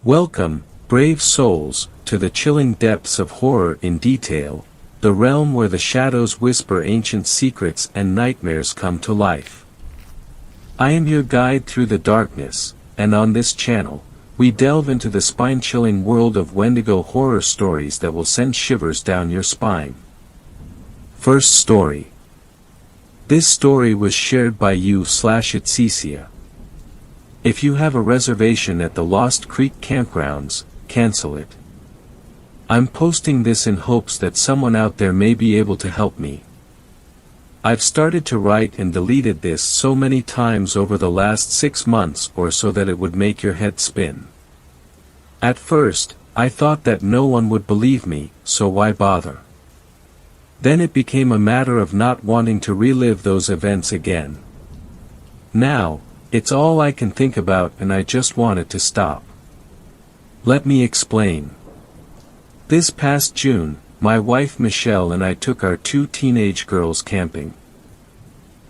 Welcome, brave souls, to the chilling depths of horror in detail, the realm where the shadows whisper ancient secrets and nightmares come to life. I am your guide through the darkness, and on this channel, we delve into the spine-chilling world of Wendigo horror stories that will send shivers down your spine. First story. This story was shared by you/Itzecia. If you have a reservation at the Lost Creek campgrounds, cancel it. I'm posting this in hopes that someone out there may be able to help me. I've started to write and deleted this so many times over the last 6 months or so that it would make your head spin. At first, I thought that no one would believe me, so why bother? Then it became a matter of not wanting to relive those events again. Now, it's all I can think about and I just want it to stop. Let me explain. This past June, my wife Michelle and I took our 2 teenage girls camping.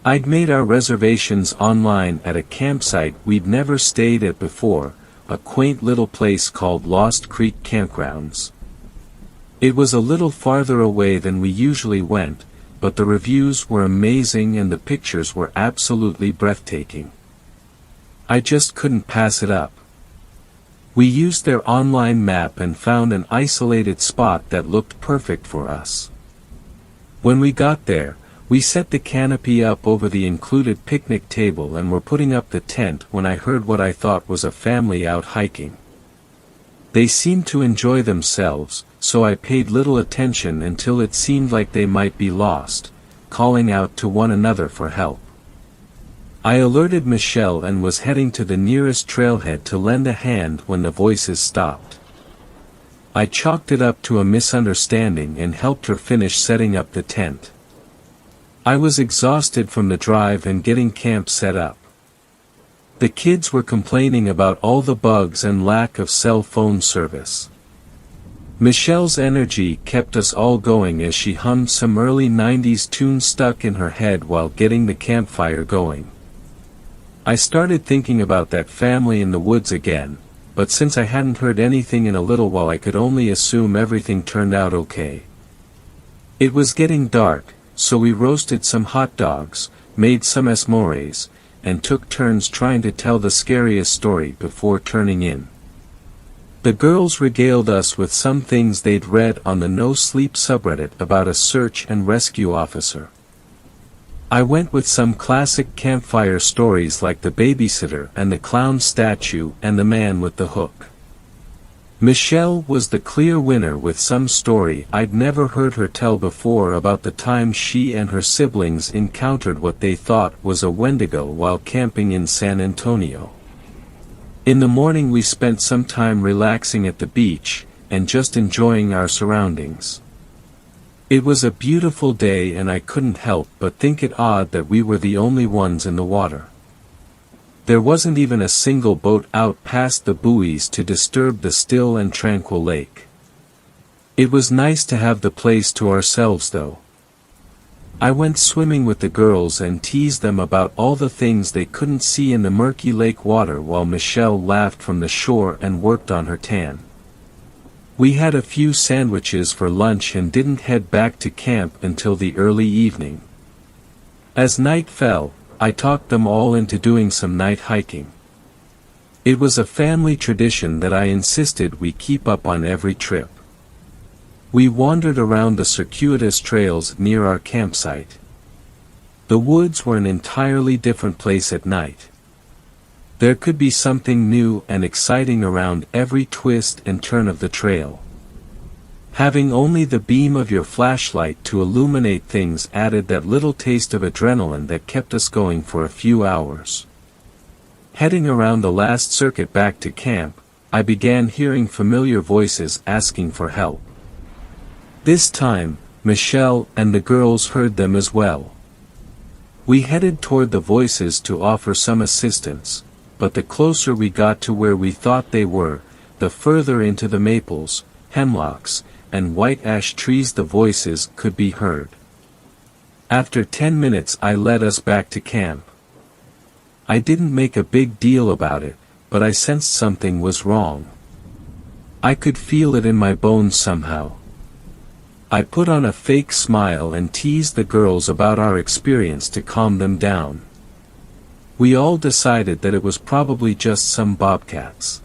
I'd made our reservations online at a campsite we'd never stayed at before, a quaint little place called Lost Creek Campgrounds. It was a little farther away than we usually went, but the reviews were amazing and the pictures were absolutely breathtaking. I just couldn't pass it up. We used their online map and found an isolated spot that looked perfect for us. When we got there, we set the canopy up over the included picnic table and were putting up the tent when I heard what I thought was a family out hiking. They seemed to enjoy themselves, so I paid little attention until it seemed like they might be lost, calling out to one another for help. I alerted Michelle and was heading to the nearest trailhead to lend a hand when the voices stopped. I chalked it up to a misunderstanding and helped her finish setting up the tent. I was exhausted from the drive and getting camp set up. The kids were complaining about all the bugs and lack of cell phone service. Michelle's energy kept us all going as she hummed some early 90s tune stuck in her head while getting the campfire going. I started thinking about that family in the woods again, but since I hadn't heard anything in a little while I could only assume everything turned out okay. It was getting dark, so we roasted some hot dogs, made some s'mores, and took turns trying to tell the scariest story before turning in. The girls regaled us with some things they'd read on the No Sleep subreddit about a search and rescue officer. I went with some classic campfire stories like the babysitter and the clown statue and the man with the hook. Michelle was the clear winner with some story I'd never heard her tell before about the time she and her siblings encountered what they thought was a Wendigo while camping in San Antonio. In the morning we spent some time relaxing at the beach, and just enjoying our surroundings. It was a beautiful day and I couldn't help but think it odd that we were the only ones in the water. There wasn't even a single boat out past the buoys to disturb the still and tranquil lake. It was nice to have the place to ourselves though. I went swimming with the girls and teased them about all the things they couldn't see in the murky lake water while Michelle laughed from the shore and worked on her tan. We had a few sandwiches for lunch and didn't head back to camp until the early evening. As night fell, I talked them all into doing some night hiking. It was a family tradition that I insisted we keep up on every trip. We wandered around the circuitous trails near our campsite. The woods were an entirely different place at night. There could be something new and exciting around every twist and turn of the trail. Having only the beam of your flashlight to illuminate things added that little taste of adrenaline that kept us going for a few hours. Heading around the last circuit back to camp, I began hearing familiar voices asking for help. This time, Michelle and the girls heard them as well. We headed toward the voices to offer some assistance, but the closer we got to where we thought they were, the further into the maples, hemlocks, and white ash trees the voices could be heard. After 10 minutes I led us back to camp. I didn't make a big deal about it, but I sensed something was wrong. I could feel it in my bones somehow. I put on a fake smile and teased the girls about our experience to calm them down. We all decided that it was probably just some bobcats.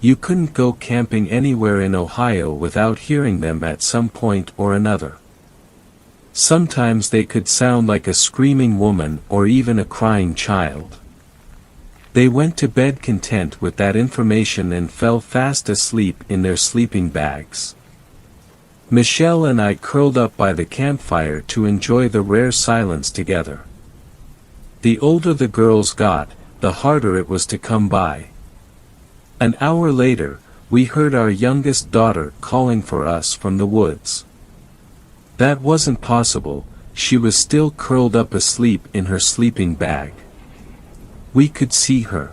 You couldn't go camping anywhere in Ohio without hearing them at some point or another. Sometimes they could sound like a screaming woman or even a crying child. They went to bed content with that information and fell fast asleep in their sleeping bags. Michelle and I curled up by the campfire to enjoy the rare silence together. The older the girls got, the harder it was to come by. An hour later, we heard our youngest daughter calling for us from the woods. That wasn't possible, she was still curled up asleep in her sleeping bag. We could see her.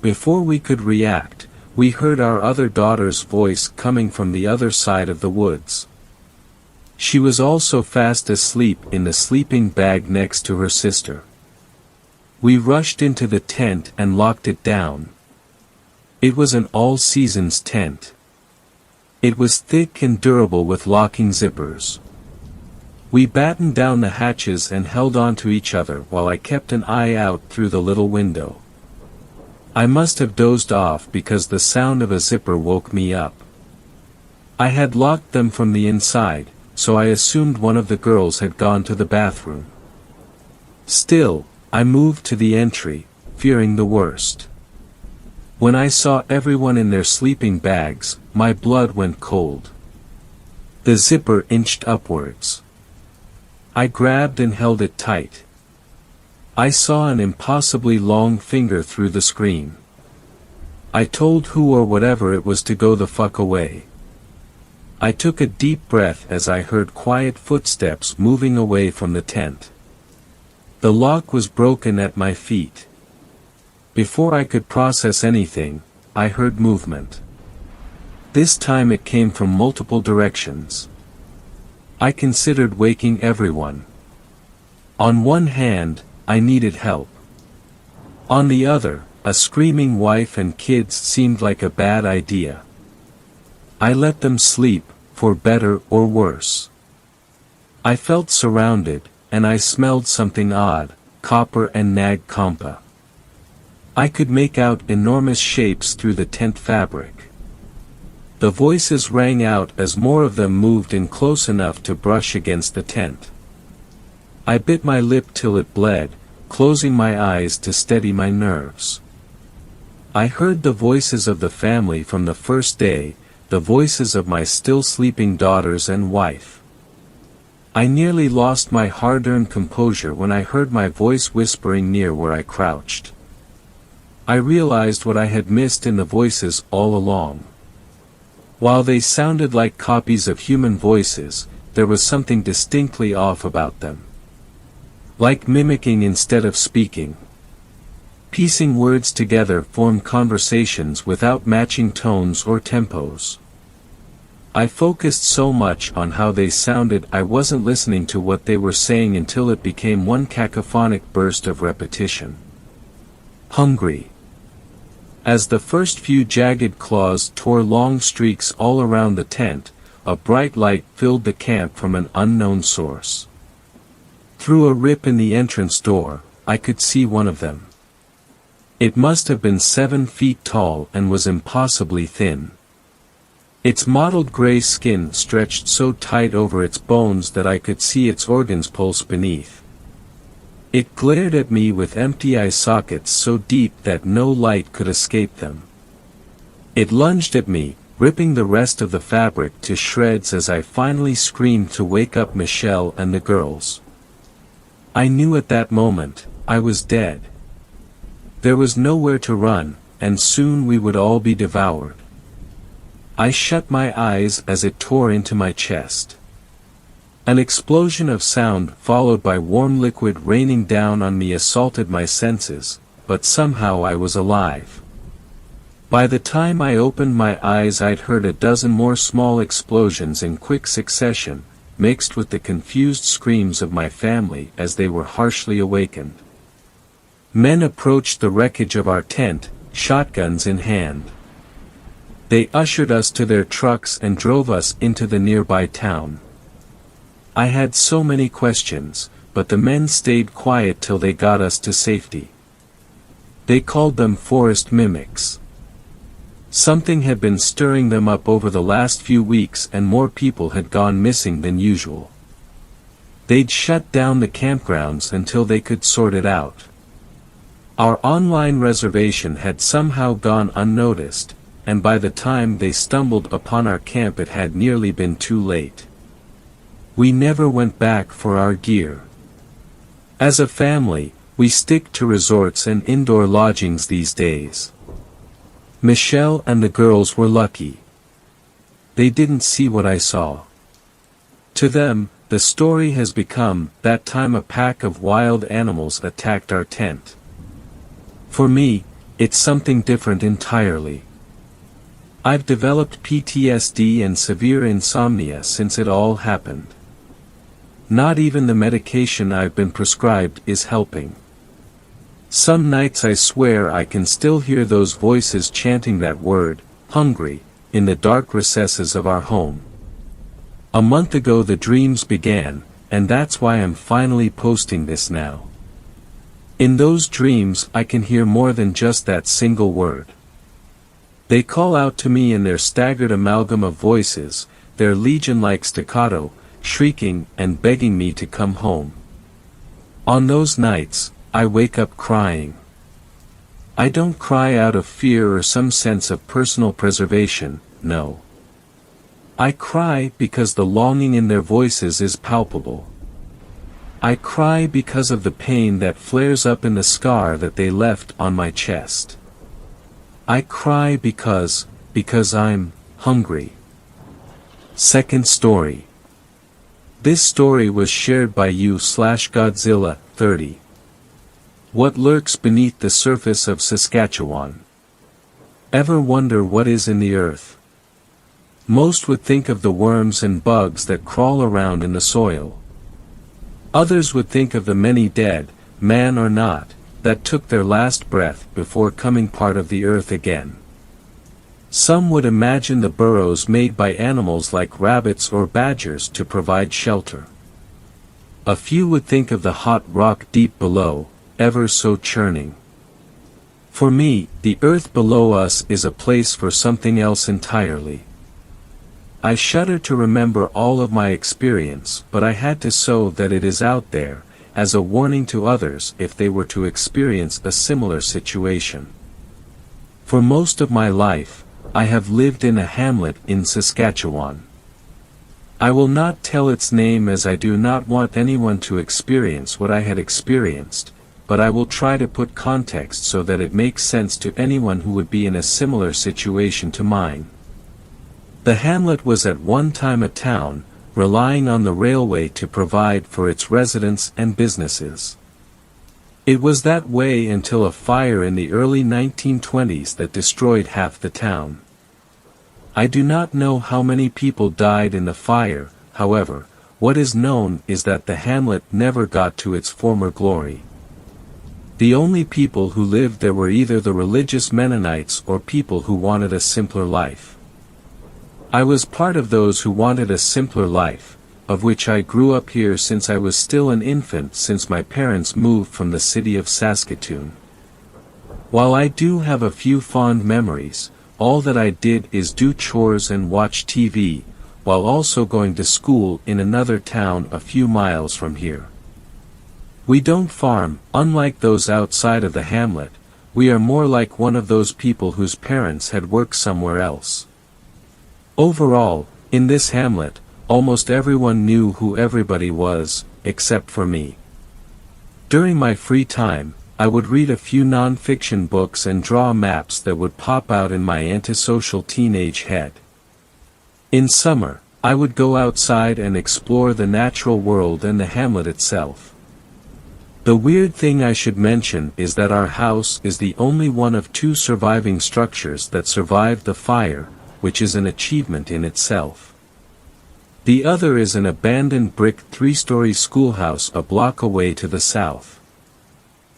Before we could react, we heard our other daughter's voice coming from the other side of the woods. She was also fast asleep in the sleeping bag next to her sister. We rushed into the tent and locked it down. It was an all-seasons tent. It was thick and durable with locking zippers. We battened down the hatches and held on to each other while I kept an eye out through the little window. I must have dozed off because the sound of a zipper woke me up. I had locked them from the inside, so I assumed one of the girls had gone to the bathroom. Still, I moved to the entry, fearing the worst. When I saw everyone in their sleeping bags, my blood went cold. The zipper inched upwards. I grabbed and held it tight. I saw an impossibly long finger through the screen. I told who or whatever it was to go the fuck away. I took a deep breath as I heard quiet footsteps moving away from the tent. The lock was broken at my feet. Before I could process anything, I heard movement. This time it came from multiple directions. I considered waking everyone. On one hand, I needed help. On the other, a screaming wife and kids seemed like a bad idea. I let them sleep, for better or worse. I felt surrounded, and I smelled something odd, copper and nag compa. I could make out enormous shapes through the tent fabric. The voices rang out as more of them moved in close enough to brush against the tent. I bit my lip till it bled, closing my eyes to steady my nerves. I heard the voices of the family from the first day, the voices of my still sleeping daughters and wife. I nearly lost my hard-earned composure when I heard my voice whispering near where I crouched. I realized what I had missed in the voices all along. While they sounded like copies of human voices, there was something distinctly off about them. Like mimicking instead of speaking. Piecing words together formed conversations without matching tones or tempos. I focused so much on how they sounded I wasn't listening to what they were saying until it became one cacophonic burst of repetition. Hungry. As the first few jagged claws tore long streaks all around the tent, a bright light filled the camp from an unknown source. Through a rip in the entrance door, I could see one of them. It must have been 7 feet tall and was impossibly thin. Its mottled gray skin stretched so tight over its bones that I could see its organs pulse beneath. It glared at me with empty eye sockets so deep that no light could escape them. It lunged at me, ripping the rest of the fabric to shreds as I finally screamed to wake up Michelle and the girls. I knew at that moment, I was dead. There was nowhere to run, and soon we would all be devoured. I shut my eyes as it tore into my chest. An explosion of sound followed by warm liquid raining down on me assaulted my senses, but somehow I was alive. By the time I opened my eyes I'd heard a dozen more small explosions in quick succession, mixed with the confused screams of my family as they were harshly awakened. Men approached the wreckage of our tent, shotguns in hand. They ushered us to their trucks and drove us into the nearby town. I had so many questions, but the men stayed quiet till they got us to safety. They called them forest mimics. Something had been stirring them up over the last few weeks and more people had gone missing than usual. They'd shut down the campgrounds until they could sort it out. Our online reservation had somehow gone unnoticed, and by the time they stumbled upon our camp it had nearly been too late. We never went back for our gear. As a family, we stick to resorts and indoor lodgings these days. Michelle and the girls were lucky. They didn't see what I saw. To them, the story has become that time a pack of wild animals attacked our tent. For me, it's something different entirely. I've developed PTSD and severe insomnia since it all happened. Not even the medication I've been prescribed is helping. Some nights I swear I can still hear those voices chanting that word, hungry, in the dark recesses of our home. A month ago the dreams began, and that's why I'm finally posting this now. In those dreams I can hear more than just that single word. They call out to me in their staggered amalgam of voices, their legion-like staccato, shrieking and begging me to come home. On those nights, I wake up crying. I don't cry out of fear or some sense of personal preservation, no. I cry because the longing in their voices is palpable. I cry because of the pain that flares up in the scar that they left on my chest. I cry because I'm hungry. Second story. This story was shared by you/Godzilla 30. What lurks beneath the surface of Saskatchewan? Ever wonder what is in the earth? Most would think of the worms and bugs that crawl around in the soil. Others would think of the many dead, man or not, that took their last breath before becoming part of the earth again. Some would imagine the burrows made by animals like rabbits or badgers to provide shelter. A few would think of the hot rock deep below, ever so churning. For me, the earth below us is a place for something else entirely. I shudder to remember all of my experience, but I had to so that it is out there, as a warning to others if they were to experience a similar situation. For most of my life, I have lived in a hamlet in Saskatchewan. I will not tell its name as I do not want anyone to experience what I had experienced, but I will try to put context so that it makes sense to anyone who would be in a similar situation to mine. The hamlet was at one time a town, relying on the railway to provide for its residents and businesses. It was that way until a fire in the early 1920s that destroyed half the town. I do not know how many people died in the fire, however, what is known is that the hamlet never got to its former glory. The only people who lived there were either the religious Mennonites or people who wanted a simpler life. I was part of those who wanted a simpler life, of which I grew up here since I was still an infant since my parents moved from the city of Saskatoon. While I do have a few fond memories, all that I did is do chores and watch TV, while also going to school in another town a few miles from here. We don't farm, unlike those outside of the hamlet, we are more like one of those people whose parents had worked somewhere else. Overall, in this hamlet, almost everyone knew who everybody was, except for me. During my free time, I would read a few non-fiction books and draw maps that would pop out in my antisocial teenage head. In summer, I would go outside and explore the natural world and the hamlet itself. The weird thing I should mention is that our house is the only one of two surviving structures that survived the fire, which is an achievement in itself. The other is an abandoned brick three-story schoolhouse a block away to the south.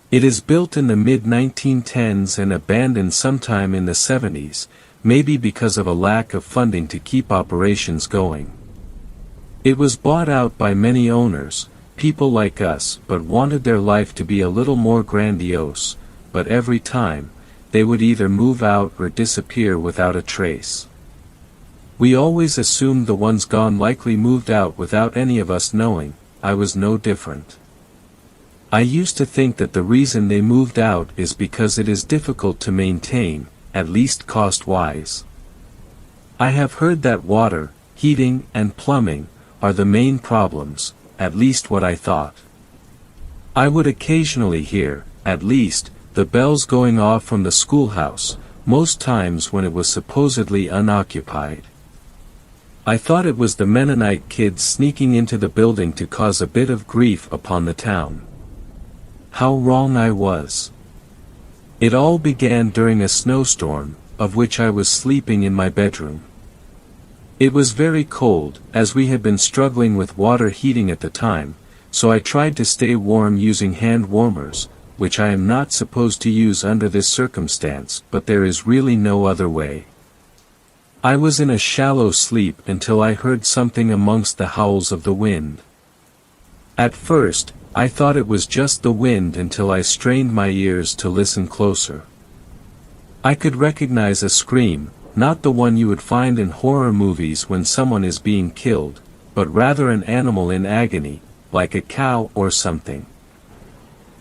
It is built in the mid-1910s and abandoned sometime in the 70s, maybe because of a lack of funding to keep operations going. It was bought out by many owners, people like us, but wanted their life to be a little more grandiose, but every time, they would either move out or disappear without a trace. We always assumed the ones gone likely moved out without any of us knowing. I was no different. I used to think that the reason they moved out is because it is difficult to maintain, at least cost-wise. I have heard that water, heating, and plumbing are the main problems, at least what I thought. I would occasionally hear, at least, the bells going off from the schoolhouse, most times when it was supposedly unoccupied. I thought it was the Mennonite kids sneaking into the building to cause a bit of grief upon the town. How wrong I was. It all began during a snowstorm, of which I was sleeping in my bedroom. It was very cold, as we had been struggling with water heating at the time, so I tried to stay warm using hand warmers, which I am not supposed to use under this circumstance, but there is really no other way. I was in a shallow sleep until I heard something amongst the howls of the wind. At first, I thought it was just the wind until I strained my ears to listen closer. I could recognize a scream, not the one you would find in horror movies when someone is being killed, but rather an animal in agony, like a cow or something.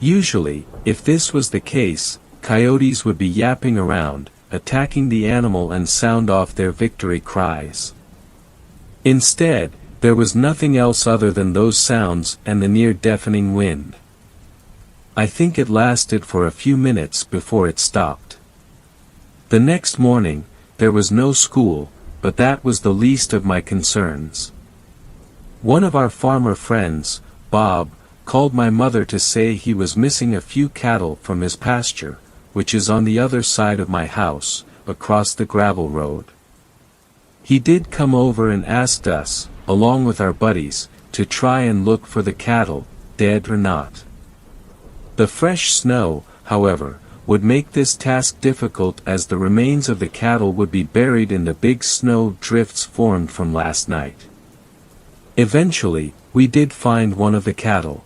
Usually, if this was the case, coyotes would be yapping around, attacking the animal and sound off their victory cries. Instead, there was nothing else other than those sounds and the near-deafening wind. I think it lasted for a few minutes before it stopped. The next morning, there was no school, but that was the least of my concerns. One of our farmer friends, Bob, called my mother to say he was missing a few cattle from his pasture, which is on the other side of my house, across the gravel road. He did come over and asked us, along with our buddies, to try and look for the cattle, dead or not. The fresh snow, however, would make this task difficult as the remains of the cattle would be buried in the big snow drifts formed from last night. Eventually, we did find one of the cattle.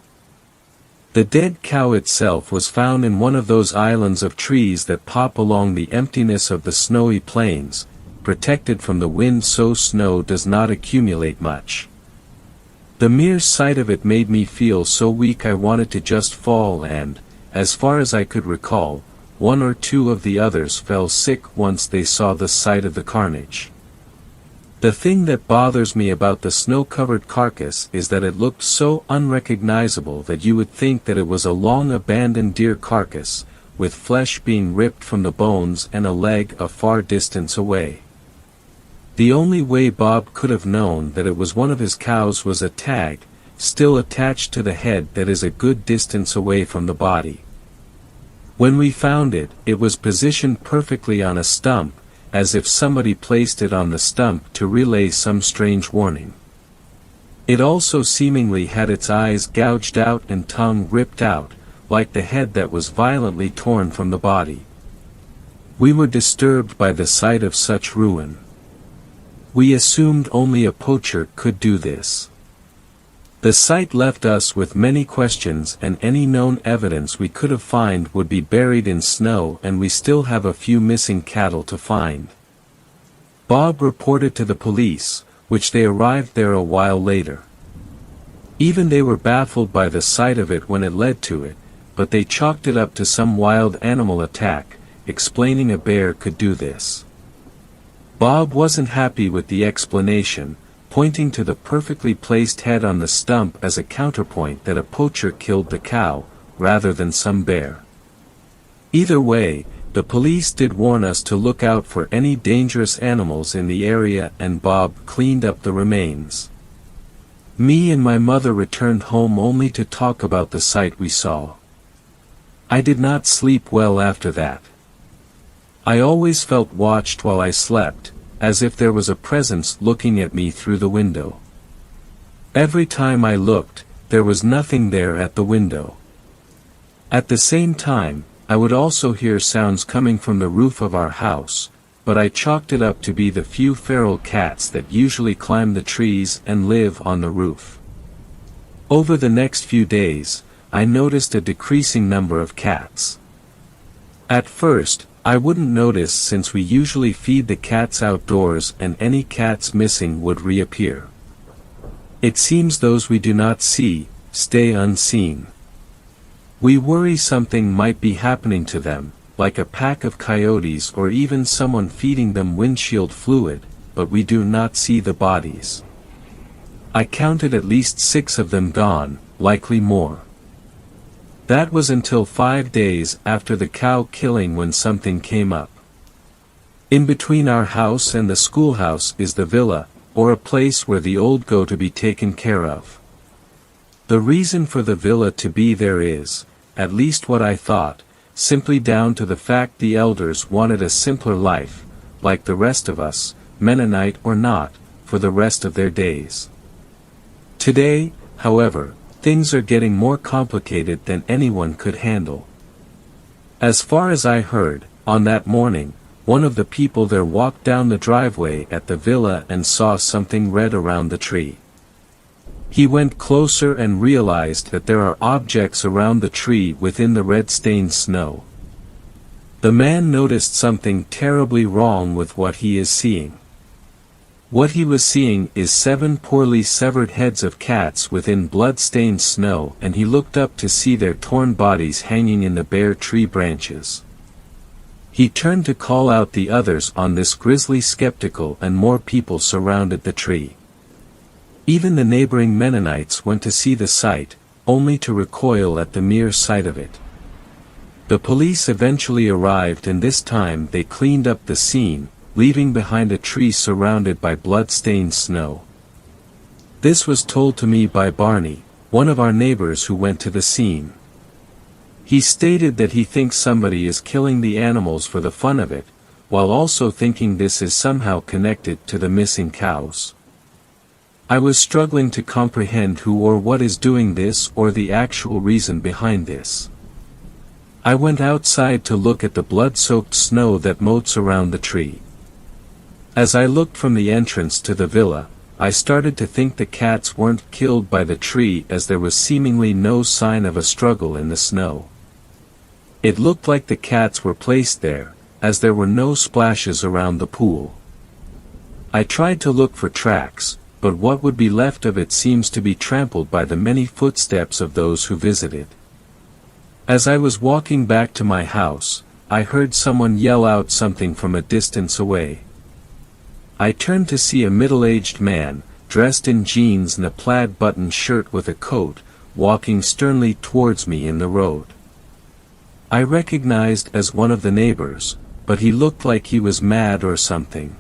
The dead cow itself was found in one of those islands of trees that pop along the emptiness of the snowy plains, protected from the wind so snow does not accumulate much. The mere sight of it made me feel so weak I wanted to just fall and, as far as I could recall, one or two of the others fell sick once they saw the sight of the carnage. The thing that bothers me about the snow-covered carcass is that it looked so unrecognizable that you would think that it was a long-abandoned deer carcass, with flesh being ripped from the bones and a leg a far distance away. The only way Bob could have known that it was one of his cows was a tag, still attached to the head that is a good distance away from the body. When we found it, it was positioned perfectly on a stump, as if somebody placed it on the stump to relay some strange warning. It also seemingly had its eyes gouged out and tongue ripped out, like the head that was violently torn from the body. We were disturbed by the sight of such ruin. We assumed only a poacher could do this. The sight left us with many questions, and any known evidence we could have found would be buried in snow, and we still have a few missing cattle to find. Bob reported to the police, which they arrived there a while later. Even they were baffled by the sight of it when it led to it, but they chalked it up to some wild animal attack, explaining a bear could do this. Bob wasn't happy with the explanation, pointing to the perfectly placed head on the stump as a counterpoint that a poacher killed the cow, rather than some bear. Either way, the police did warn us to look out for any dangerous animals in the area, and Bob cleaned up the remains. Me and my mother returned home only to talk about the sight we saw. I did not sleep well after that. I always felt watched while I slept, as if there was a presence looking at me through the window. Every time I looked, there was nothing there at the window. At the same time, I would also hear sounds coming from the roof of our house, but I chalked it up to be the few feral cats that usually climb the trees and live on the roof. Over the next few days, I noticed a decreasing number of cats. At first, I wouldn't notice since we usually feed the cats outdoors and any cats missing would reappear. It seems those we do not see, stay unseen. We worry something might be happening to them, like a pack of coyotes or even someone feeding them windshield fluid, but we do not see the bodies. I counted at least 6 of them gone, likely more. That was until 5 days after the cow killing when something came up. In between our house and the schoolhouse is the villa, or a place where the old go to be taken care of. The reason for the villa to be there is, at least what I thought, simply down to the fact the elders wanted a simpler life, like the rest of us, Mennonite or not, for the rest of their days. Today, however, things are getting more complicated than anyone could handle. As far as I heard, on that morning, one of the people there walked down the driveway at the villa and saw something red around the tree. He went closer and realized that there are objects around the tree within the red-stained snow. The man noticed something terribly wrong with what he is seeing. What he was seeing is 7 poorly severed heads of cats within blood-stained snow, and he looked up to see their torn bodies hanging in the bare tree branches. He turned to call out the others on this grisly spectacle, and more people surrounded the tree. Even the neighboring Mennonites went to see the sight, only to recoil at the mere sight of it. The police eventually arrived, and this time they cleaned up the scene, leaving behind a tree surrounded by blood-stained snow. This was told to me by Barney, one of our neighbors who went to the scene. He stated that he thinks somebody is killing the animals for the fun of it, while also thinking this is somehow connected to the missing cows. I was struggling to comprehend who or what is doing this or the actual reason behind this. I went outside to look at the blood-soaked snow that moats around the tree. As I looked from the entrance to the villa, I started to think the cats weren't killed by the tree, as there was seemingly no sign of a struggle in the snow. It looked like the cats were placed there, as there were no splashes around the pool. I tried to look for tracks, but what would be left of it seems to be trampled by the many footsteps of those who visited. As I was walking back to my house, I heard someone yell out something from a distance away. I turned to see a middle-aged man, dressed in jeans and a plaid button shirt with a coat, walking sternly towards me in the road. I recognized as one of the neighbors, but he looked like he was mad or something.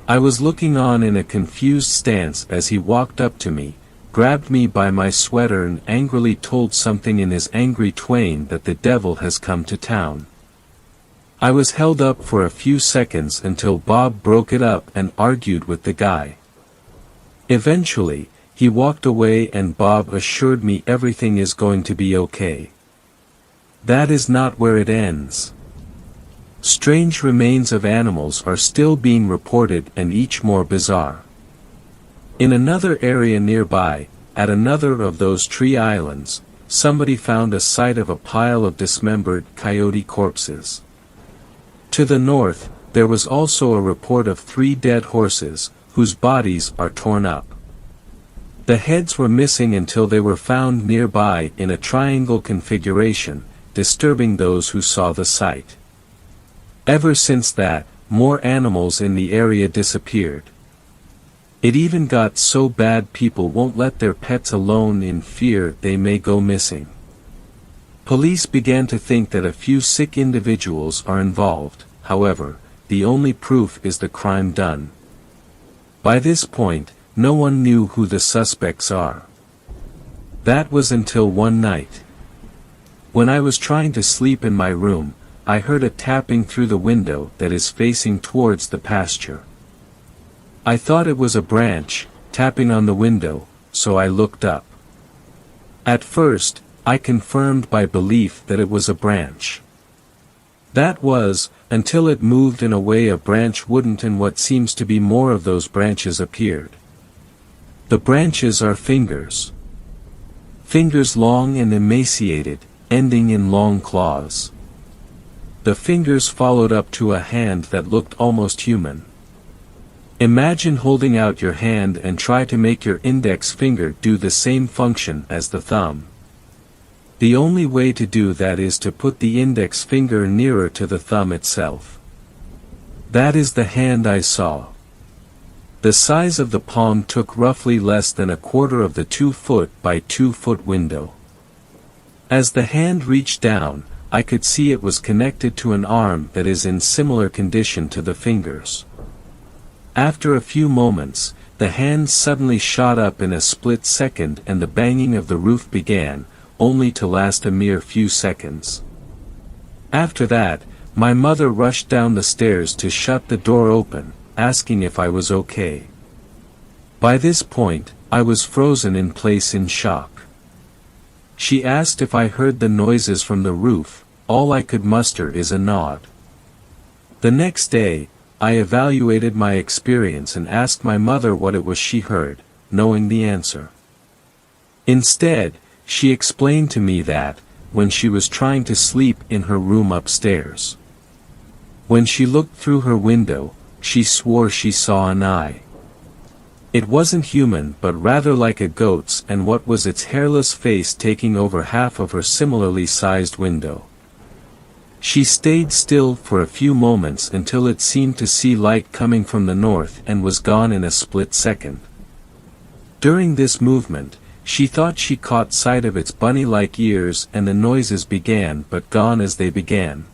I was looking on in a confused stance as he walked up to me, grabbed me by my sweater and angrily told something in his angry twang that the devil has come to town. I was held up for a few seconds until Bob broke it up and argued with the guy. Eventually, he walked away and Bob assured me everything is going to be okay. That is not where it ends. Strange remains of animals are still being reported, and each more bizarre. In another area nearby, at another of those tree islands, somebody found a site of a pile of dismembered coyote corpses. To the north, there was also a report of 3 dead horses, whose bodies are torn up. The heads were missing until they were found nearby in a triangle configuration, disturbing those who saw the sight. Ever since that, more animals in the area disappeared. It even got so bad people won't let their pets alone in fear they may go missing. Police began to think that a few sick individuals are involved. However, the only proof is the crime done. By this point, no one knew who the suspects are. That was until one night. When I was trying to sleep in my room, I heard a tapping through the window that is facing towards the pasture. I thought it was a branch, tapping on the window, so I looked up. At first, I confirmed by belief that it was a branch. That was, until it moved in a way a branch wouldn't, and what seems to be more of those branches appeared. The branches are fingers. Fingers long and emaciated, ending in long claws. The fingers followed up to a hand that looked almost human. Imagine holding out your hand and try to make your index finger do the same function as the thumb. The only way to do that is to put the index finger nearer to the thumb itself. That is the hand I saw. The size of the palm took roughly less than a quarter of the 2-foot by 2-foot window. As the hand reached down, I could see it was connected to an arm that is in similar condition to the fingers. After a few moments, the hand suddenly shot up in a split second and the banging of the roof began, only to last a mere few seconds. After that, my mother rushed down the stairs to shut the door open, asking if I was okay. By this point, I was frozen in place in shock. She asked if I heard the noises from the roof. All I could muster is a nod. The next day, I evaluated my experience and asked my mother what it was she heard, knowing the answer. Instead, she explained to me that, when she was trying to sleep in her room upstairs, when she looked through her window, she swore she saw an eye. It wasn't human but rather like a goat's, and what was its hairless face taking over half of her similarly sized window. She stayed still for a few moments until it seemed to see light coming from the north and was gone in a split second. During this movement, she thought she caught sight of its bunny-like ears, and the noises began but gone as they began.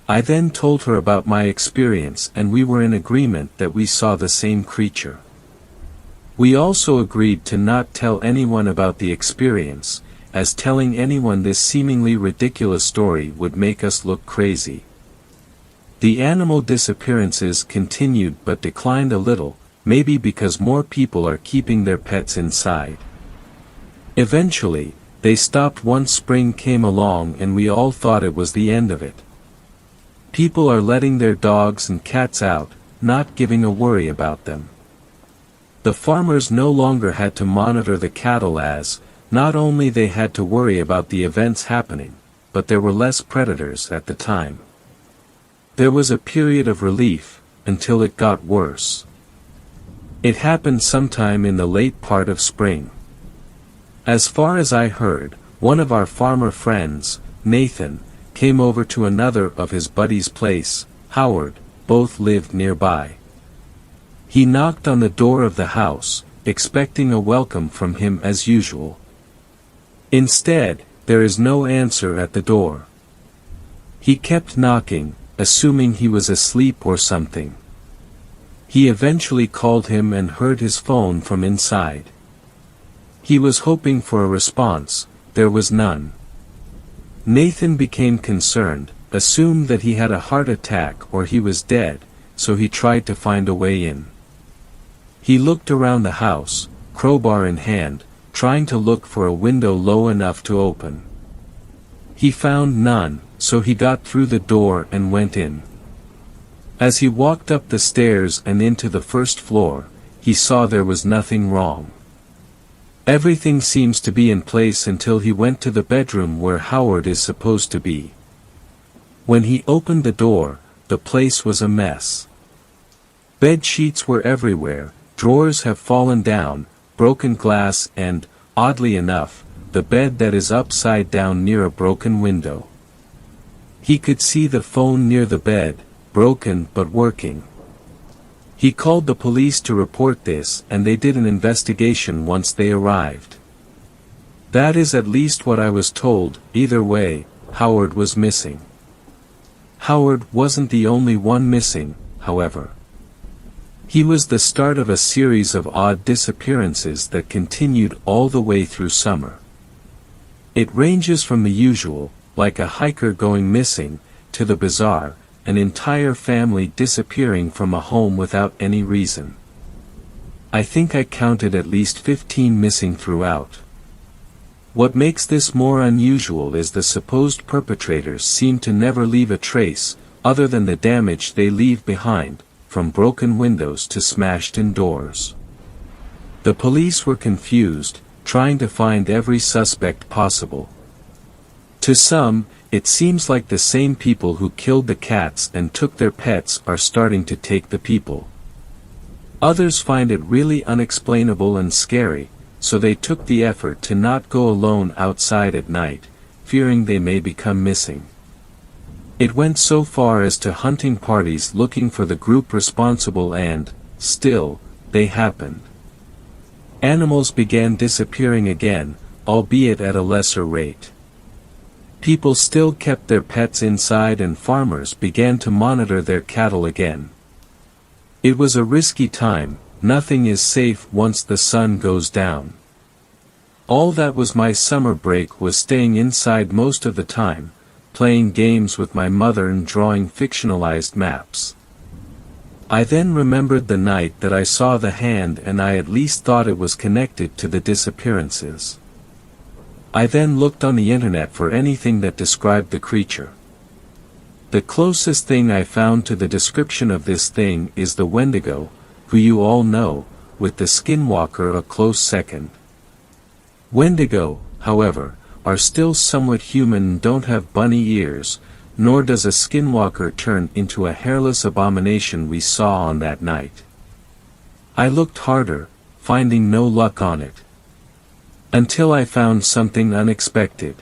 I then told her about my experience and we were in agreement that we saw the same creature. We also agreed to not tell anyone about the experience, as telling anyone this seemingly ridiculous story would make us look crazy. The animal disappearances continued but declined a little, maybe because more people are keeping their pets inside. Eventually, they stopped once spring came along and we all thought it was the end of it. People are letting their dogs and cats out, not giving a worry about them. The farmers no longer had to monitor the cattle as, not only they had to worry about the events happening, but there were less predators at the time. There was a period of relief, until it got worse. It happened sometime in the late part of spring. As far as I heard, one of our farmer friends, Nathan, came over to another of his buddies' place, Howard, both lived nearby. He knocked on the door of the house, expecting a welcome from him as usual. Instead, there is no answer at the door. He kept knocking, assuming he was asleep or something. He eventually called him and heard his phone from inside. He was hoping for a response, there was none. Nathan became concerned, assumed that he had a heart attack or he was dead, so he tried to find a way in. He looked around the house, crowbar in hand, trying to look for a window low enough to open. He found none, so he got through the door and went in. As he walked up the stairs and into the first floor, he saw there was nothing wrong. Everything seems to be in place until he went to the bedroom where Howard is supposed to be. When he opened the door, the place was a mess. Bed sheets were everywhere, drawers have fallen down, broken glass and, oddly enough, the bed that is upside down near a broken window. He could see the phone near the bed, broken but working. He called the police to report this and they did an investigation once they arrived. That is at least what I was told. Either way, Howard was missing. Howard wasn't the only one missing, however. He was the start of a series of odd disappearances that continued all the way through summer. It ranges from the usual, like a hiker going missing, to the bizarre, an entire family disappearing from a home without any reason. I think I counted at least 15 missing throughout. What makes this more unusual is the supposed perpetrators seem to never leave a trace, other than the damage they leave behind, from broken windows to smashed-in doors. The police were confused, trying to find every suspect possible. To some, it seems like the same people who killed the cats and took their pets are starting to take the people. Others find it really unexplainable and scary, so they took the effort to not go alone outside at night, fearing they may become missing. It went so far as to hunting parties looking for the group responsible and, still, they happened. Animals began disappearing again, albeit at a lesser rate. People still kept their pets inside and farmers began to monitor their cattle again. It was a risky time. Nothing is safe once the sun goes down. All that was my summer break was staying inside most of the time, playing games with my mother and drawing fictionalized maps. I then remembered the night that I saw the hand and I at least thought it was connected to the disappearances. I then looked on the internet for anything that described the creature. The closest thing I found to the description of this thing is the Wendigo, who you all know, with the skinwalker a close second. Wendigo, however, are still somewhat human and don't have bunny ears, nor does a skinwalker turn into a hairless abomination we saw on that night. I looked harder, finding no luck on it. Until I found something unexpected.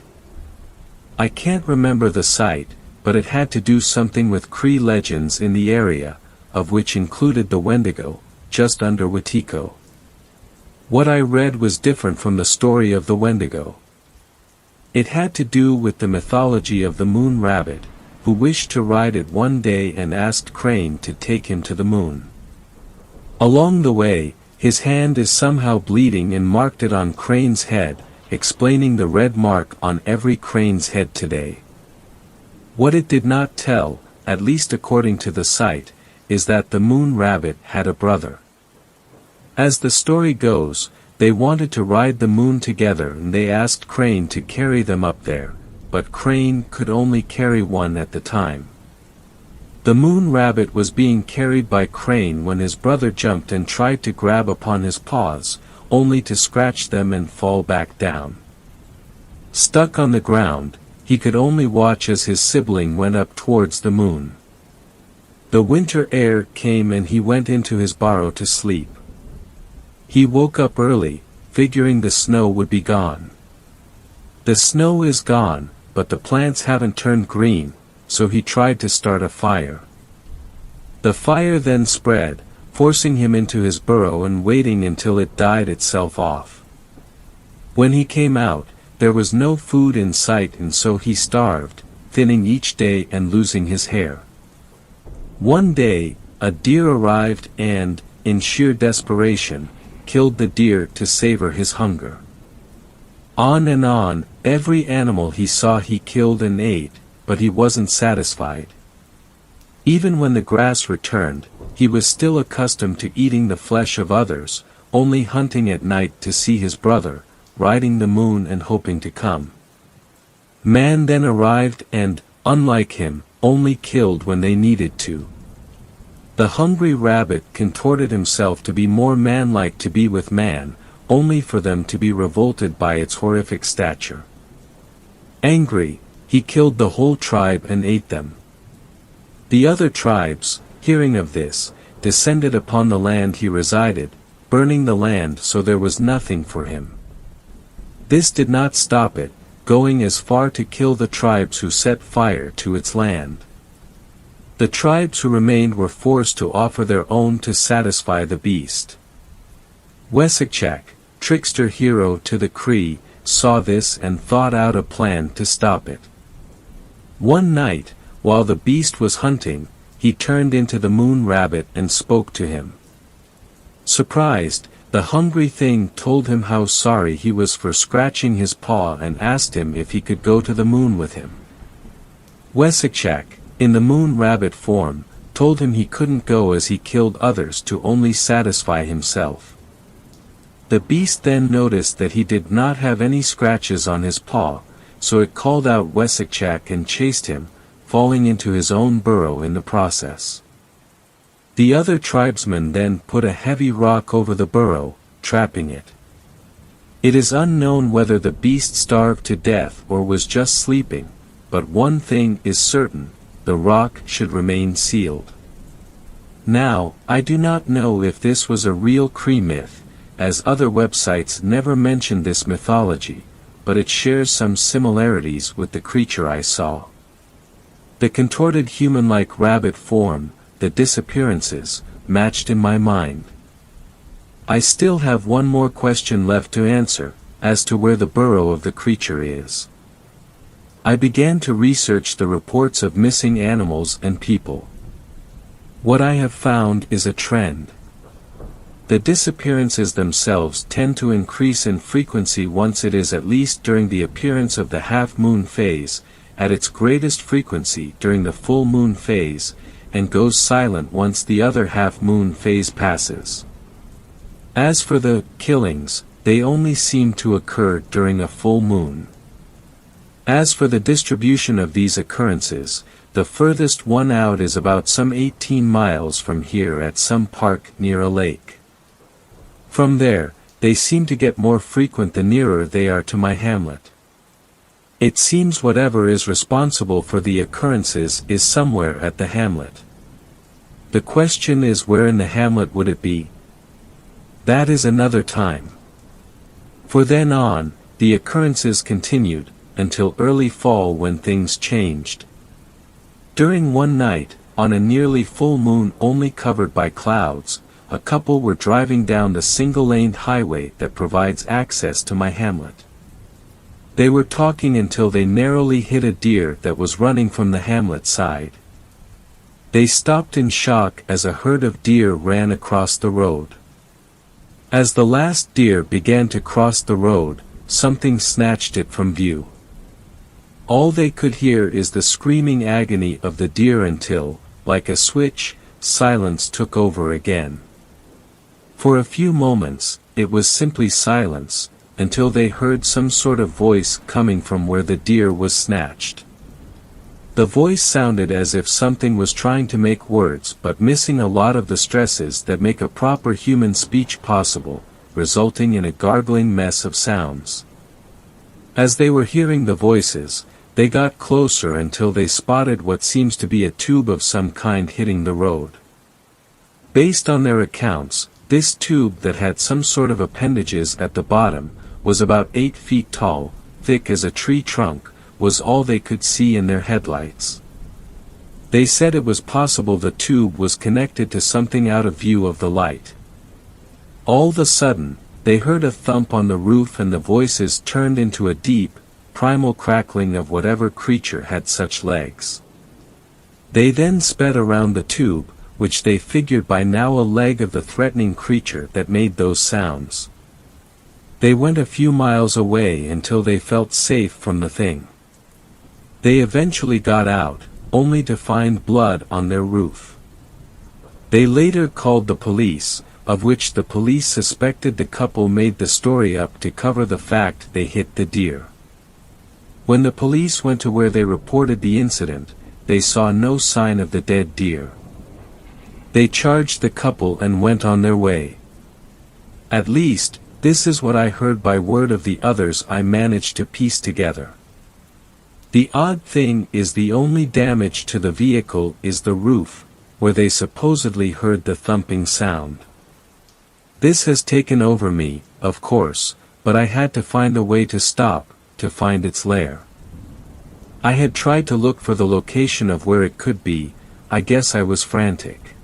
I can't remember the site, but it had to do something with Cree legends in the area, of which included the Wendigo, just under Wetiko. What I read was different from the story of the Wendigo. It had to do with the mythology of the moon rabbit, who wished to ride it one day and asked Crane to take him to the moon. Along the way, his hand is somehow bleeding and marked it on Crane's head, explaining the red mark on every Crane's head today. What it did not tell, at least according to the site, is that the moon rabbit had a brother. As the story goes, they wanted to ride the moon together and they asked Crane to carry them up there, but Crane could only carry one at the time. The moon rabbit was being carried by Crane when his brother jumped and tried to grab upon his paws, only to scratch them and fall back down. Stuck on the ground, he could only watch as his sibling went up towards the moon. The winter air came and he went into his burrow to sleep. He woke up early, figuring the snow would be gone. The snow is gone, but the plants haven't turned green, so he tried to start a fire. The fire then spread, forcing him into his burrow and waiting until it died itself off. When he came out, there was no food in sight and so he starved, thinning each day and losing his hair. One day, a deer arrived and, in sheer desperation, killed the deer to savor his hunger. On and on, every animal he saw he killed and ate, but he wasn't satisfied. Even when the grass returned, he was still accustomed to eating the flesh of others, only hunting at night to see his brother, riding the moon and hoping to come. Man then arrived and, unlike him, only killed when they needed to. The hungry rabbit contorted himself to be more manlike to be with man, only for them to be revolted by its horrific stature. Angry, he killed the whole tribe and ate them. The other tribes, hearing of this, descended upon the land he resided, burning the land so there was nothing for him. This did not stop it, going as far to kill the tribes who set fire to its land. The tribes who remained were forced to offer their own to satisfy the beast. Wesikchak, trickster hero to the Cree, saw this and thought out a plan to stop it. One night, while the beast was hunting, he turned into the moon rabbit and spoke to him. Surprised, the hungry thing told him how sorry he was for scratching his paw and asked him if he could go to the moon with him. Wesikchak, in the moon rabbit form, told him he couldn't go as he killed others to only satisfy himself. The beast then noticed that he did not have any scratches on his paw, so it called out Wesikchak and chased him, falling into his own burrow in the process. The other tribesmen then put a heavy rock over the burrow, trapping it. It is unknown whether the beast starved to death or was just sleeping, but one thing is certain, the rock should remain sealed. Now, I do not know if this was a real Cree myth, as other websites never mention this mythology, but it shares some similarities with the creature I saw. The contorted human-like rabbit form, the disappearances, matched in my mind. I still have one more question left to answer, as to where the burrow of the creature is. I began to research the reports of missing animals and people. What I have found is a trend. The disappearances themselves tend to increase in frequency once it is at least during the appearance of the half-moon phase, at its greatest frequency during the full moon phase, and goes silent once the other half-moon phase passes. As for the killings, they only seem to occur during a full moon. As for the distribution of these occurrences, the furthest one out is about some 18 miles from here at some park near a lake. From there, they seem to get more frequent the nearer they are to my hamlet. It seems whatever is responsible for the occurrences is somewhere at the hamlet. The question is, where in the hamlet would it be? That is another time. For then on, the occurrences continued, until early fall when things changed. During one night, on a nearly full moon only covered by clouds, a couple were driving down the single-laned highway that provides access to my hamlet. They were talking until they narrowly hit a deer that was running from the hamlet side. They stopped in shock as a herd of deer ran across the road. As the last deer began to cross the road, something snatched it from view. All they could hear is the screaming agony of the deer until, like a switch, silence took over again. For a few moments, it was simply silence, until they heard some sort of voice coming from where the deer was snatched. The voice sounded as if something was trying to make words but missing a lot of the stresses that make a proper human speech possible, resulting in a gargling mess of sounds. As they were hearing the voices, they got closer until they spotted what seems to be a tube of some kind hitting the road. Based on their accounts, this tube that had some sort of appendages at the bottom, was about 8 feet tall, thick as a tree trunk, was all they could see in their headlights. They said it was possible the tube was connected to something out of view of the light. All of a sudden, they heard a thump on the roof and the voices turned into a deep, primal crackling of whatever creature had such legs. They then sped around the tube, which they figured by now a leg of the threatening creature that made those sounds. They went a few miles away until they felt safe from the thing. They eventually got out, only to find blood on their roof. They later called the police, of which the police suspected the couple made the story up to cover the fact they hit the deer. When the police went to where they reported the incident, they saw no sign of the dead deer. They charged the couple and went on their way. At least, this is what I heard by word of the others I managed to piece together. The odd thing is the only damage to the vehicle is the roof, where they supposedly heard the thumping sound. This has taken over me, of course, but I had to find a way to stop, to find its lair. I had tried to look for the location of where it could be. I guess I was frantic.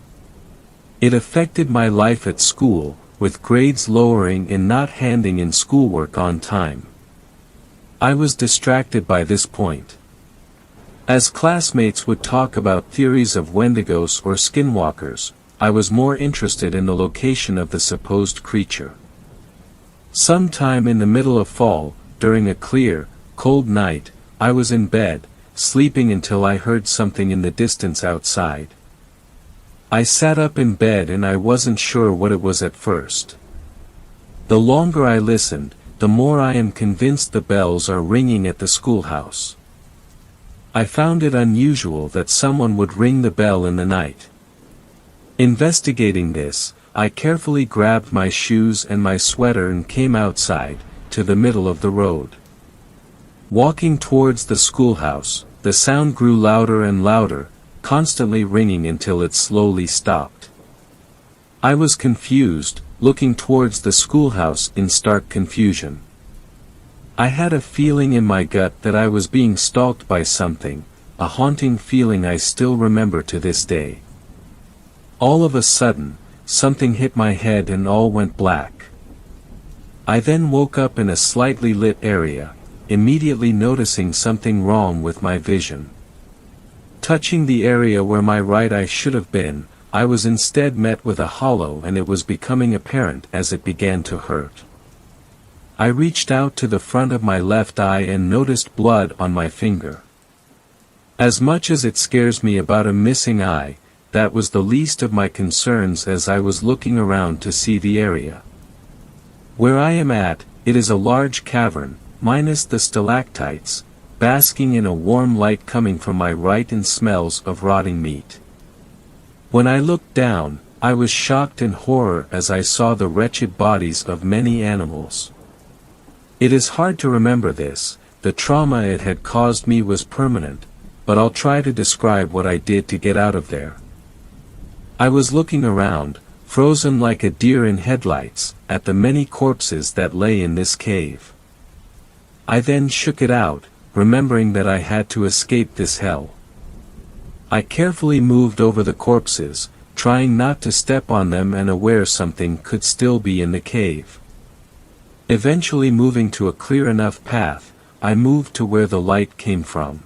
It affected my life at school, with grades lowering and not handing in schoolwork on time. I was distracted by this point. As classmates would talk about theories of Wendigos or skinwalkers, I was more interested in the location of the supposed creature. Sometime in the middle of fall, during a clear, cold night, I was in bed, sleeping until I heard something in the distance outside. I sat up in bed and I wasn't sure what it was at first. The longer I listened, the more I am convinced the bells are ringing at the schoolhouse. I found it unusual that someone would ring the bell in the night. Investigating this, I carefully grabbed my shoes and my sweater and came outside, to the middle of the road. Walking towards the schoolhouse, the sound grew louder and louder, constantly ringing until it slowly stopped. I was confused, looking towards the schoolhouse in stark confusion. I had a feeling in my gut that I was being stalked by something, a haunting feeling I still remember to this day. All of a sudden, something hit my head and all went black. I then woke up in a slightly lit area, immediately noticing something wrong with my vision. Touching the area where my right eye should have been, I was instead met with a hollow, and it was becoming apparent as it began to hurt. I reached out to the front of my left eye and noticed blood on my finger. As much as it scares me about a missing eye, that was the least of my concerns as I was looking around to see the area. Where I am at, it is a large cavern, minus the stalactites, basking in a warm light coming from my right and smells of rotting meat. When I looked down, I was shocked in horror as I saw the wretched bodies of many animals. It is hard to remember this, the trauma it had caused me was permanent, but I'll try to describe what I did to get out of there. I was looking around, frozen like a deer in headlights, at the many corpses that lay in this cave. I then shook it out, remembering that I had to escape this hell. I carefully moved over the corpses, trying not to step on them and aware something could still be in the cave. Eventually moving to a clear enough path, I moved to where the light came from.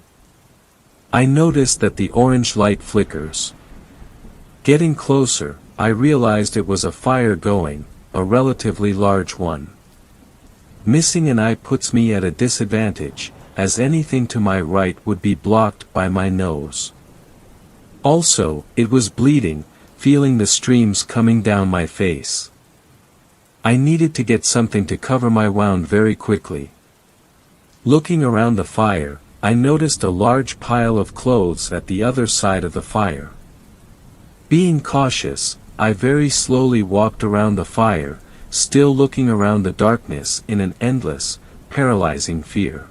I noticed that the orange light flickers. Getting closer, I realized it was a fire going, a relatively large one. Missing an eye puts me at a disadvantage, as anything to my right would be blocked by my nose. Also, it was bleeding, feeling the streams coming down my face. I needed to get something to cover my wound very quickly. Looking around the fire, I noticed a large pile of clothes at the other side of the fire. Being cautious, I very slowly walked around the fire, still looking around the darkness in an endless, paralyzing fear.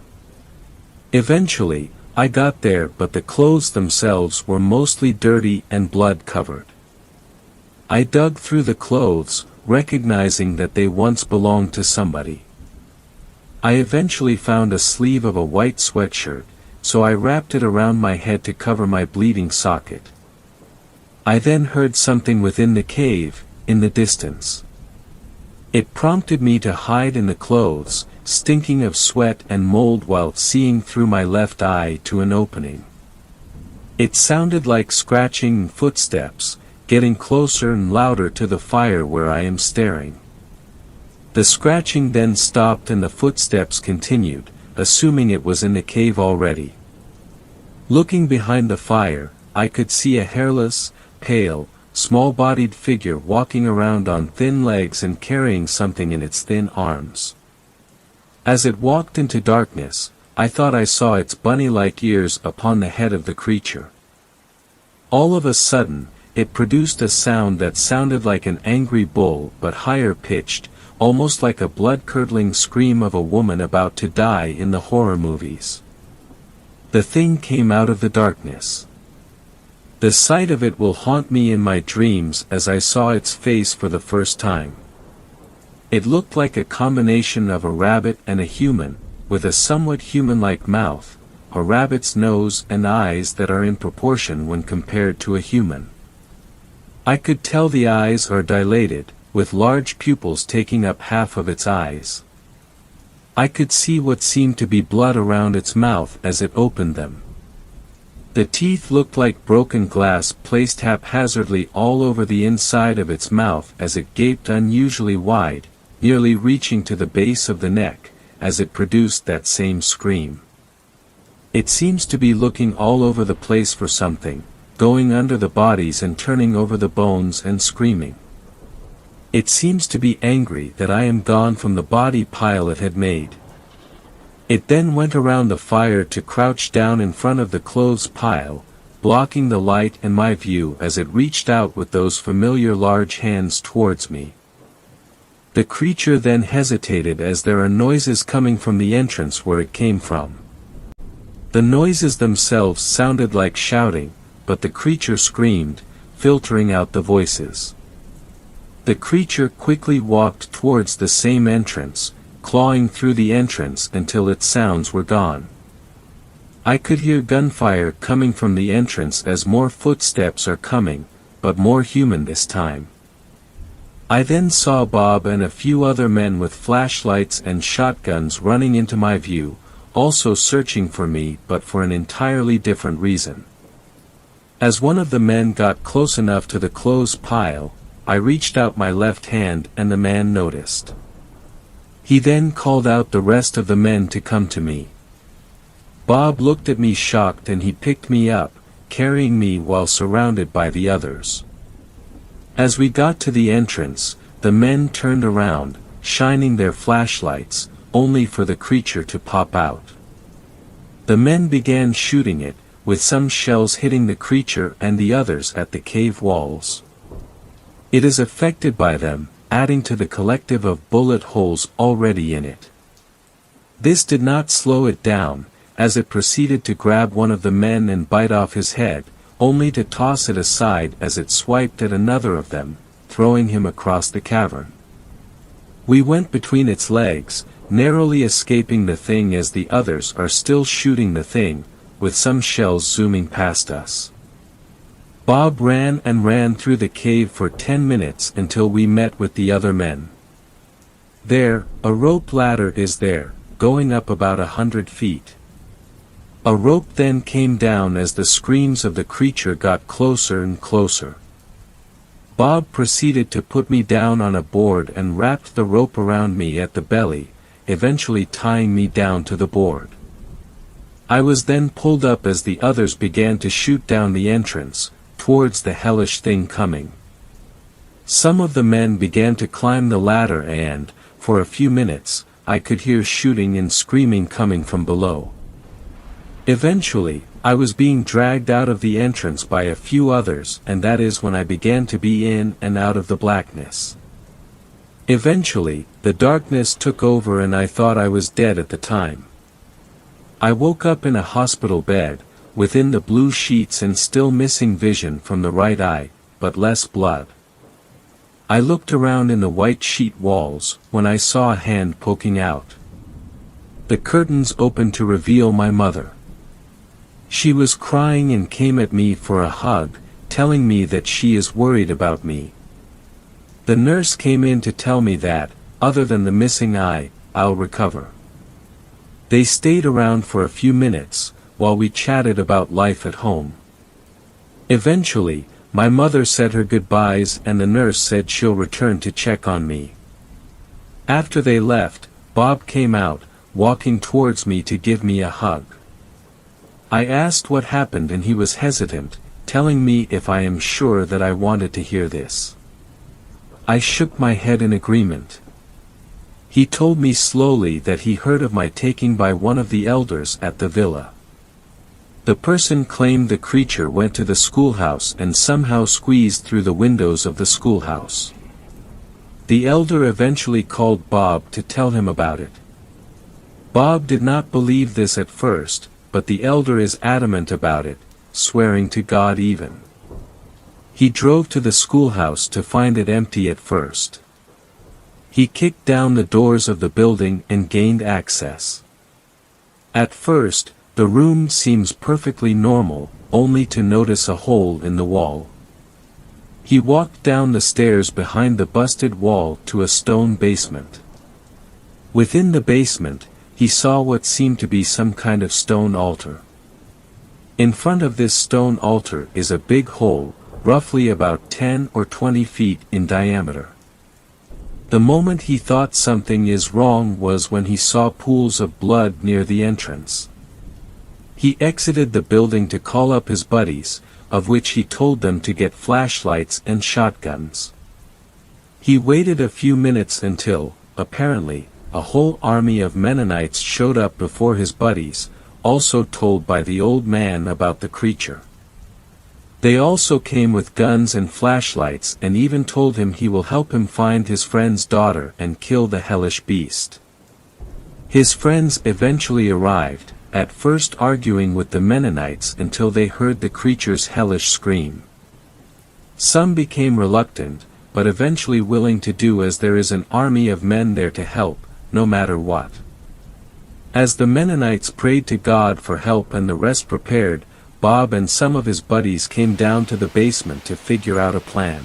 Eventually, I got there, but the clothes themselves were mostly dirty and blood-covered. I dug through the clothes, recognizing that they once belonged to somebody. I eventually found a sleeve of a white sweatshirt, so I wrapped it around my head to cover my bleeding socket. I then heard something within the cave, in the distance. It prompted me to hide in the clothes, stinking of sweat and mold while seeing through my left eye to an opening. It sounded like scratching and footsteps, getting closer and louder to the fire where I am staring. The scratching then stopped and the footsteps continued, assuming it was in the cave already. Looking behind the fire, I could see a hairless, pale, small-bodied figure walking around on thin legs and carrying something in its thin arms. As it walked into darkness, I thought I saw its bunny-like ears upon the head of the creature. All of a sudden, it produced a sound that sounded like an angry bull but higher pitched, almost like a blood-curdling scream of a woman about to die in the horror movies. The thing came out of the darkness. The sight of it will haunt me in my dreams as I saw its face for the first time. It looked like a combination of a rabbit and a human, with a somewhat human-like mouth, a rabbit's nose and eyes that are in proportion when compared to a human. I could tell the eyes are dilated, with large pupils taking up half of its eyes. I could see what seemed to be blood around its mouth as it opened them. The teeth looked like broken glass placed haphazardly all over the inside of its mouth as it gaped unusually wide, nearly reaching to the base of the neck, as it produced that same scream. It seems to be looking all over the place for something, going under the bodies and turning over the bones and screaming. It seems to be angry that I am gone from the body pile it had made. It then went around the fire to crouch down in front of the clothes pile, blocking the light and my view as it reached out with those familiar large hands towards me. The creature then hesitated as there are noises coming from the entrance where it came from. The noises themselves sounded like shouting, but the creature screamed, filtering out the voices. The creature quickly walked towards the same entrance, clawing through the entrance until its sounds were gone. I could hear gunfire coming from the entrance as more footsteps are coming, but more human this time. I then saw Bob and a few other men with flashlights and shotguns running into my view, also searching for me but for an entirely different reason. As one of the men got close enough to the clothes pile, I reached out my left hand and the man noticed. He then called out the rest of the men to come to me. Bob looked at me shocked and he picked me up, carrying me while surrounded by the others. As we got to the entrance, the men turned around, shining their flashlights, only for the creature to pop out. The men began shooting it, with some shells hitting the creature and the others at the cave walls. It is affected by them, adding to the collective of bullet holes already in it. This did not slow it down, as it proceeded to grab one of the men and bite off his head, only to toss it aside as it swiped at another of them, throwing him across the cavern. We went between its legs, narrowly escaping the thing as the others are still shooting the thing, with some shells zooming past us. Bob ran and ran through the cave for 10 minutes until we met with the other men. There, a rope ladder is there, going up about 100 feet. A rope then came down as the screams of the creature got closer and closer. Bob proceeded to put me down on a board and wrapped the rope around me at the belly, eventually tying me down to the board. I was then pulled up as the others began to shoot down the entrance, towards the hellish thing coming. Some of the men began to climb the ladder and, for a few minutes, I could hear shooting and screaming coming from below. Eventually, I was being dragged out of the entrance by a few others, and that is when I began to be in and out of the blackness. Eventually, the darkness took over and I thought I was dead at the time. I woke up in a hospital bed, within the blue sheets and still missing vision from the right eye, but less blood. I looked around in the white sheet walls, when I saw a hand poking out. The curtains opened to reveal my mother. She was crying and came at me for a hug, telling me that she is worried about me. The nurse came in to tell me that, other than the missing eye, I'll recover. They stayed around for a few minutes, while we chatted about life at home. Eventually, my mother said her goodbyes and the nurse said she'll return to check on me. After they left, Bob came out, walking towards me to give me a hug. I asked what happened and he was hesitant, telling me if I am sure that I wanted to hear this. I shook my head in agreement. He told me slowly that he heard of my taking by one of the elders at the villa. The person claimed the creature went to the schoolhouse and somehow squeezed through the windows of the schoolhouse. The elder eventually called Bob to tell him about it. Bob did not believe this at first, but the elder is adamant about it, swearing to God even. He drove to the schoolhouse to find it empty at first. He kicked down the doors of the building and gained access. At first, the room seems perfectly normal, only to notice a hole in the wall. He walked down the stairs behind the busted wall to a stone basement. Within the basement, he saw what seemed to be some kind of stone altar. In front of this stone altar is a big hole, roughly about 10 or 20 feet in diameter. The moment he thought something is wrong was when he saw pools of blood near the entrance. He exited the building to call up his buddies, of which he told them to get flashlights and shotguns. He waited a few minutes until, apparently, a whole army of Mennonites showed up before his buddies, also told by the old man about the creature. They also came with guns and flashlights and even told him he will help him find his friend's daughter and kill the hellish beast. His friends eventually arrived, at first arguing with the Mennonites until they heard the creature's hellish scream. Some became reluctant, but eventually willing to do as there is an army of men there to help, no matter what. As the Mennonites prayed to God for help and the rest prepared, Bob and some of his buddies came down to the basement to figure out a plan.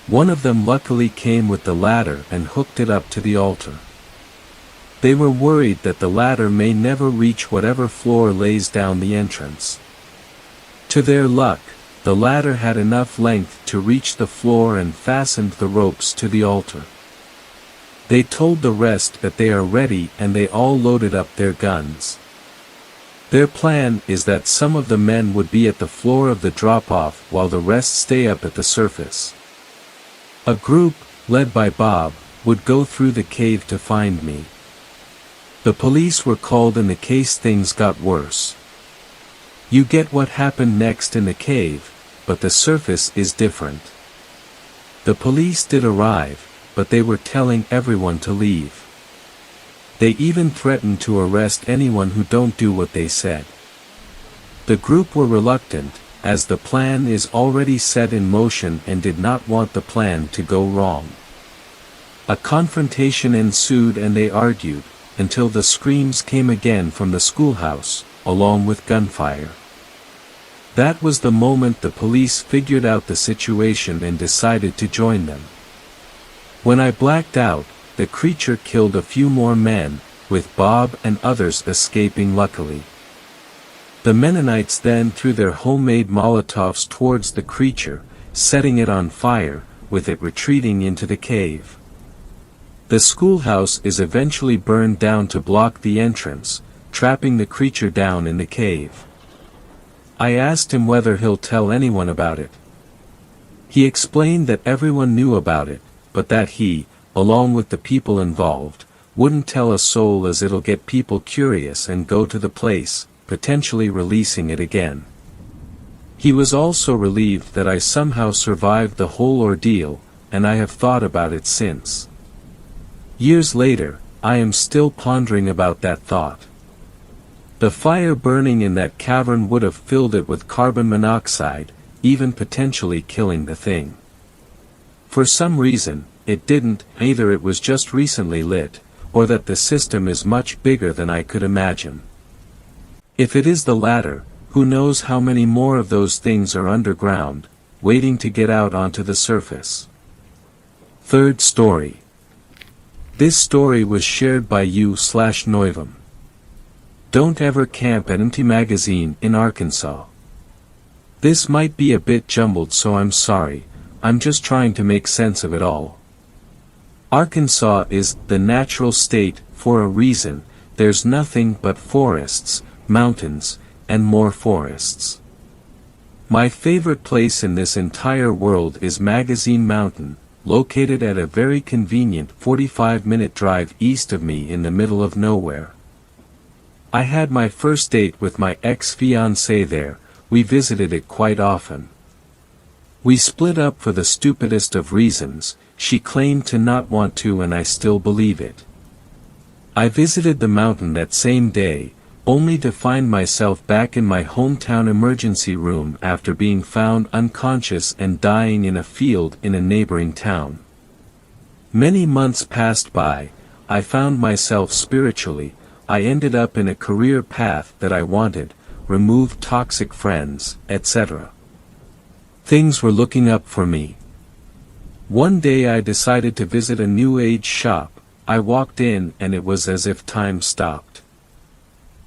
One of them luckily came with the ladder and hooked it up to the altar. They were worried that the ladder may never reach whatever floor lays down the entrance. To their luck, the ladder had enough length to reach the floor and fastened the ropes to the altar. They told the rest that they are ready and they all loaded up their guns. Their plan is that some of the men would be at the floor of the drop-off while the rest stay up at the surface. A group, led by Bob, would go through the cave to find me. The police were called in the case things got worse. You get what happened next in the cave, but the surface is different. The police did arrive, but they were telling everyone to leave. They even threatened to arrest anyone who don't do what they said. The group were reluctant, as the plan is already set in motion and did not want the plan to go wrong. A confrontation ensued and they argued, until the screams came again from the schoolhouse, along with gunfire. That was the moment the police figured out the situation and decided to join them. When I blacked out, the creature killed a few more men, with Bob and others escaping luckily. The Mennonites then threw their homemade Molotovs towards the creature, setting it on fire, with it retreating into the cave. The schoolhouse is eventually burned down to block the entrance, trapping the creature down in the cave. I asked him whether he'll tell anyone about it. He explained that everyone knew about it, but that he, along with the people involved, wouldn't tell a soul as it'll get people curious and go to the place, potentially releasing it again. He was also relieved that I somehow survived the whole ordeal, and I have thought about it since. Years later, I am still pondering about that thought. The fire burning in that cavern would have filled it with carbon monoxide, even potentially killing the thing. For some reason, it didn't, either it was just recently lit, or that the system is much bigger than I could imagine. If it is the latter, who knows how many more of those things are underground, waiting to get out onto the surface. Third story. This story was shared by you/Noivum. Don't ever camp at Empty Magazine in Arkansas. This might be a bit jumbled, so I'm sorry, I'm just trying to make sense of it all. Arkansas is the natural state for a reason. There's nothing but forests, mountains, and more forests. My favorite place in this entire world is Magazine Mountain, located at a very convenient 45-minute drive east of me in the middle of nowhere. I had my first date with my ex-fiancée there. We visited it quite often. We split up for the stupidest of reasons. She claimed to not want to, and I still believe it. I visited the mountain that same day, only to find myself back in my hometown emergency room after being found unconscious and dying in a field in a neighboring town. Many months passed by. I found myself spiritually. I ended up in a career path that I wanted, removed toxic friends, etc. Things were looking up for me. One day I decided to visit a New Age shop. I walked in and it was as if time stopped.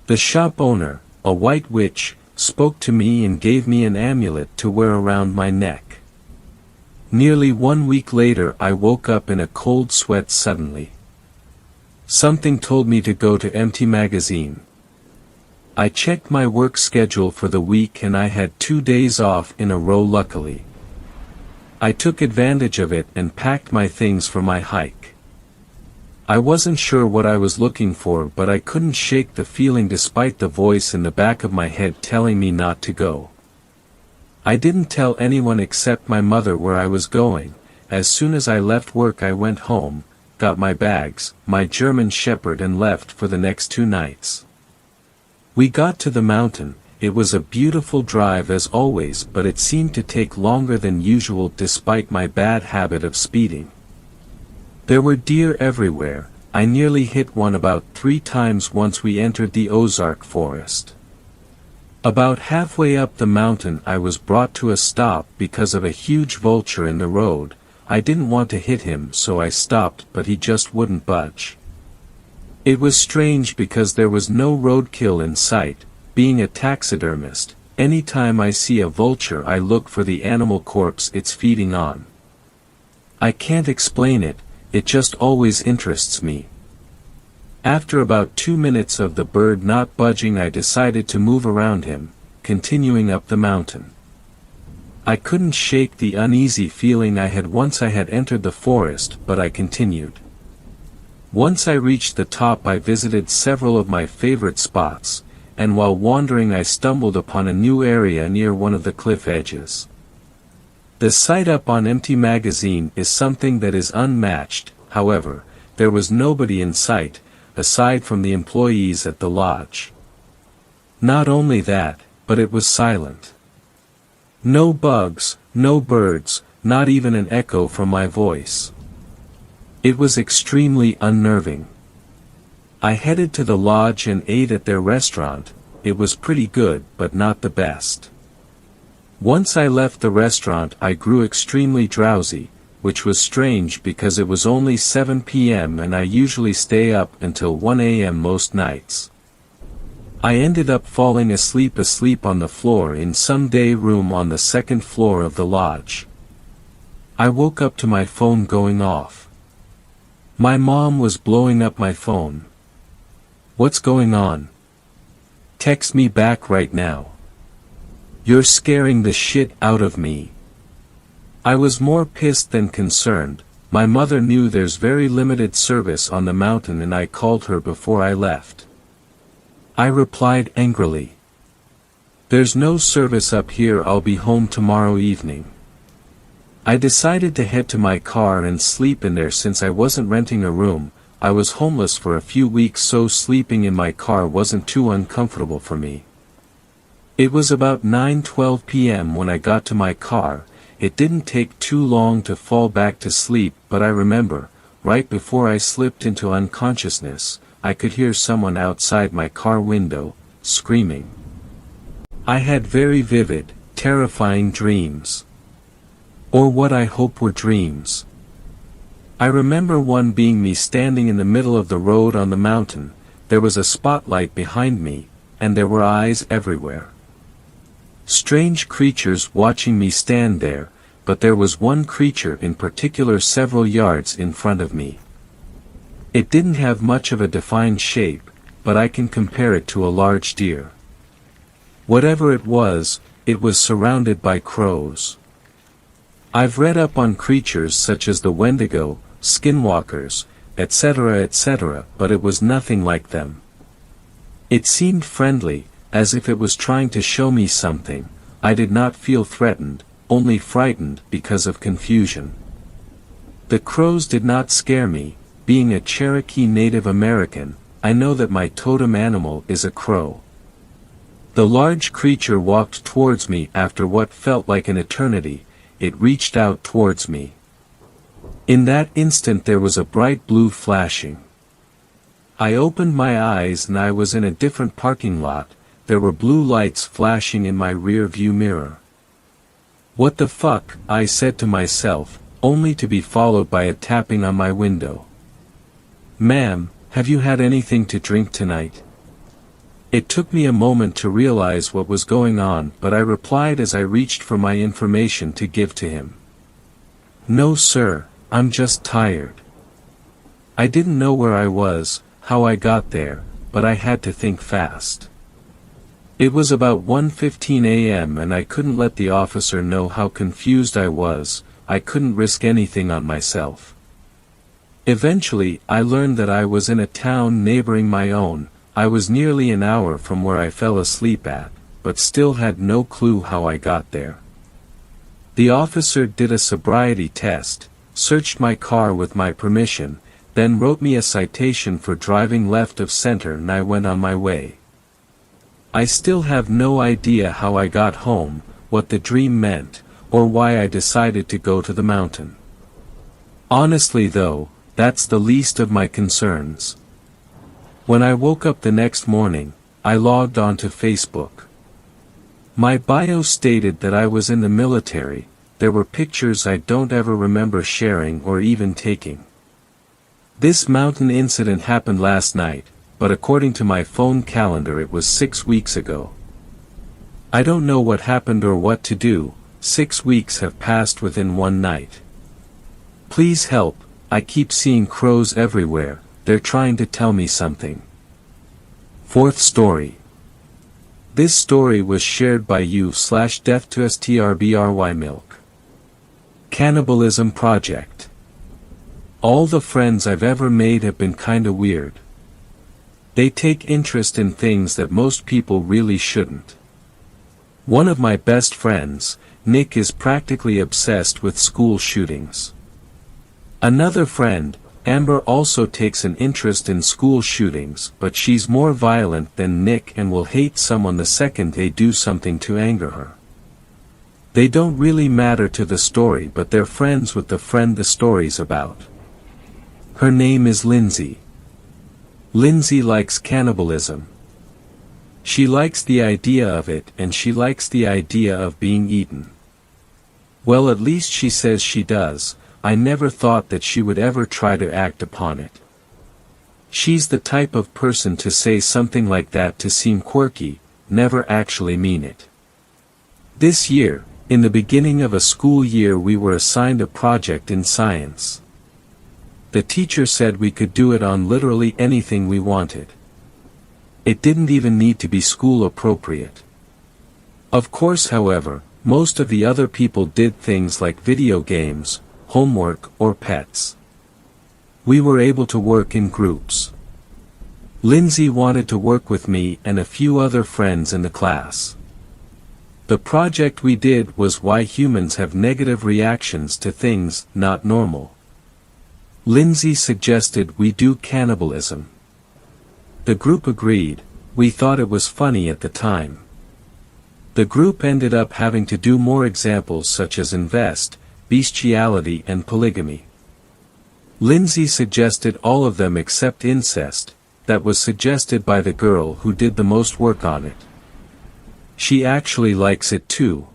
The shop owner, a white witch, spoke to me and gave me an amulet to wear around my neck. Nearly 1 week later I woke up in a cold sweat suddenly. Something told me to go to Empty Magazine. I checked my work schedule for the week and I had 2 days off in a row luckily. I took advantage of it and packed my things for my hike. I wasn't sure what I was looking for, but I couldn't shake the feeling despite the voice in the back of my head telling me not to go. I didn't tell anyone except my mother where I was going. As soon as I left work I went home, got my bags, my German Shepherd, and left for the next 2 nights. We got to the mountain. It was a beautiful drive as always, but it seemed to take longer than usual despite my bad habit of speeding. There were deer everywhere. I nearly hit one about 3 times once we entered the Ozark forest. About halfway up the mountain I was brought to a stop because of a huge vulture in the road. I didn't want to hit him, so I stopped, but he just wouldn't budge. It was strange because there was no roadkill in sight. Being a taxidermist, any time I see a vulture I look for the animal corpse it's feeding on. I can't explain it, it just always interests me. After about 2 minutes of the bird not budging I decided to move around him, continuing up the mountain. I couldn't shake the uneasy feeling I had once I had entered the forest, but I continued. Once I reached the top I visited several of my favorite spots, and while wandering I stumbled upon a new area near one of the cliff edges. The sight up on Empty Magazine is something that is unmatched. However, there was nobody in sight, aside from the employees at the lodge. Not only that, but it was silent. No bugs, no birds, not even an echo from my voice. It was extremely unnerving. I headed to the lodge and ate at their restaurant. It was pretty good, but not the best. Once I left the restaurant I grew extremely drowsy, which was strange because it was only 7 p.m. and I usually stay up until 1 a.m. most nights. I ended up falling asleep on the floor in some day room on the 2nd floor of the lodge. I woke up to my phone going off. My mom was blowing up my phone. "What's going on? Text me back right now. You're scaring the shit out of me." I was more pissed than concerned. My mother knew there's very limited service on the mountain and I called her before I left. I replied angrily, "There's no service up here, I'll be home tomorrow evening." I decided to head to my car and sleep in there since I wasn't renting a room. I was homeless for a few weeks, so sleeping in my car wasn't too uncomfortable for me. It was about 9:12 p.m. when I got to my car. It didn't take too long to fall back to sleep, but I remember, right before I slipped into unconsciousness, I could hear someone outside my car window, screaming. I had very vivid, terrifying dreams. Or what I hope were dreams. I remember one being me standing in the middle of the road on the mountain. There was a spotlight behind me, and there were eyes everywhere. Strange creatures watching me stand there, but there was one creature in particular several yards in front of me. It didn't have much of a defined shape, but I can compare it to a large deer. Whatever it was surrounded by crows. I've read up on creatures such as the Wendigo, skinwalkers, etc., but it was nothing like them. It seemed friendly, as if it was trying to show me something. I did not feel threatened, only frightened because of confusion. The crows did not scare me. Being a Cherokee Native American, I know that my totem animal is a crow. The large creature walked towards me after what felt like an eternity. It reached out towards me. In that instant there was a bright blue flashing. I opened my eyes and I was in a different parking lot. There were blue lights flashing in my rear view mirror. "What the fuck?" I said to myself, only to be followed by a tapping on my window. "Ma'am, have you had anything to drink tonight?" It took me a moment to realize what was going on, but I replied as I reached for my information to give to him. "No sir, I'm just tired." I didn't know where I was, how I got there, but I had to think fast. It was about 1:15 a.m. and I couldn't let the officer know how confused I was. I couldn't risk anything on myself. Eventually, I learned that I was in a town neighboring my own. I was nearly an hour from where I fell asleep at, but still had no clue how I got there. The officer did a sobriety test, searched my car with my permission, then wrote me a citation for driving left of center, and I went on my way. I still have no idea how I got home, what the dream meant, or why I decided to go to the mountain. Honestly though, that's the least of my concerns. When I woke up the next morning, I logged onto Facebook. My bio stated that I was in the military. There were pictures I don't ever remember sharing or even taking. This mountain incident happened last night, but according to my phone calendar it was 6 weeks ago. I don't know what happened or what to do. 6 weeks have passed within one night. Please help, I keep seeing crows everywhere, they're trying to tell me something. Fourth story. This story was shared by you/death to strbry milk. Cannibalism project. All the friends I've ever made have been kinda weird. They take interest in things that most people really shouldn't. One of my best friends, Nick, is practically obsessed with school shootings. Another friend, Amber, also takes an interest in school shootings, but she's more violent than Nick and will hate someone the second they do something to anger her. They don't really matter to the story, but they're friends with the friend the story's about. Her name is Lindsay. Lindsay likes cannibalism. She likes the idea of it, and she likes the idea of being eaten. Well, at least she says she does. I never thought that she would ever try to act upon it. She's the type of person to say something like that to seem quirky, never actually mean it. This year, in the beginning of a school year, we were assigned a project in science. The teacher said we could do it on literally anything we wanted. It didn't even need to be school appropriate. Of course, however, most of the other people did things like video games, homework, or pets. We were able to work in groups. Lindsay wanted to work with me and a few other friends in the class. The project we did was why humans have negative reactions to things not normal. Lindsay suggested we do cannibalism. The group agreed. We thought it was funny at the time. The group ended up having to do more examples such as incest, bestiality, and polygamy. Lindsay suggested all of them except incest. That was suggested by the girl who did the most work on it. She actually likes it too.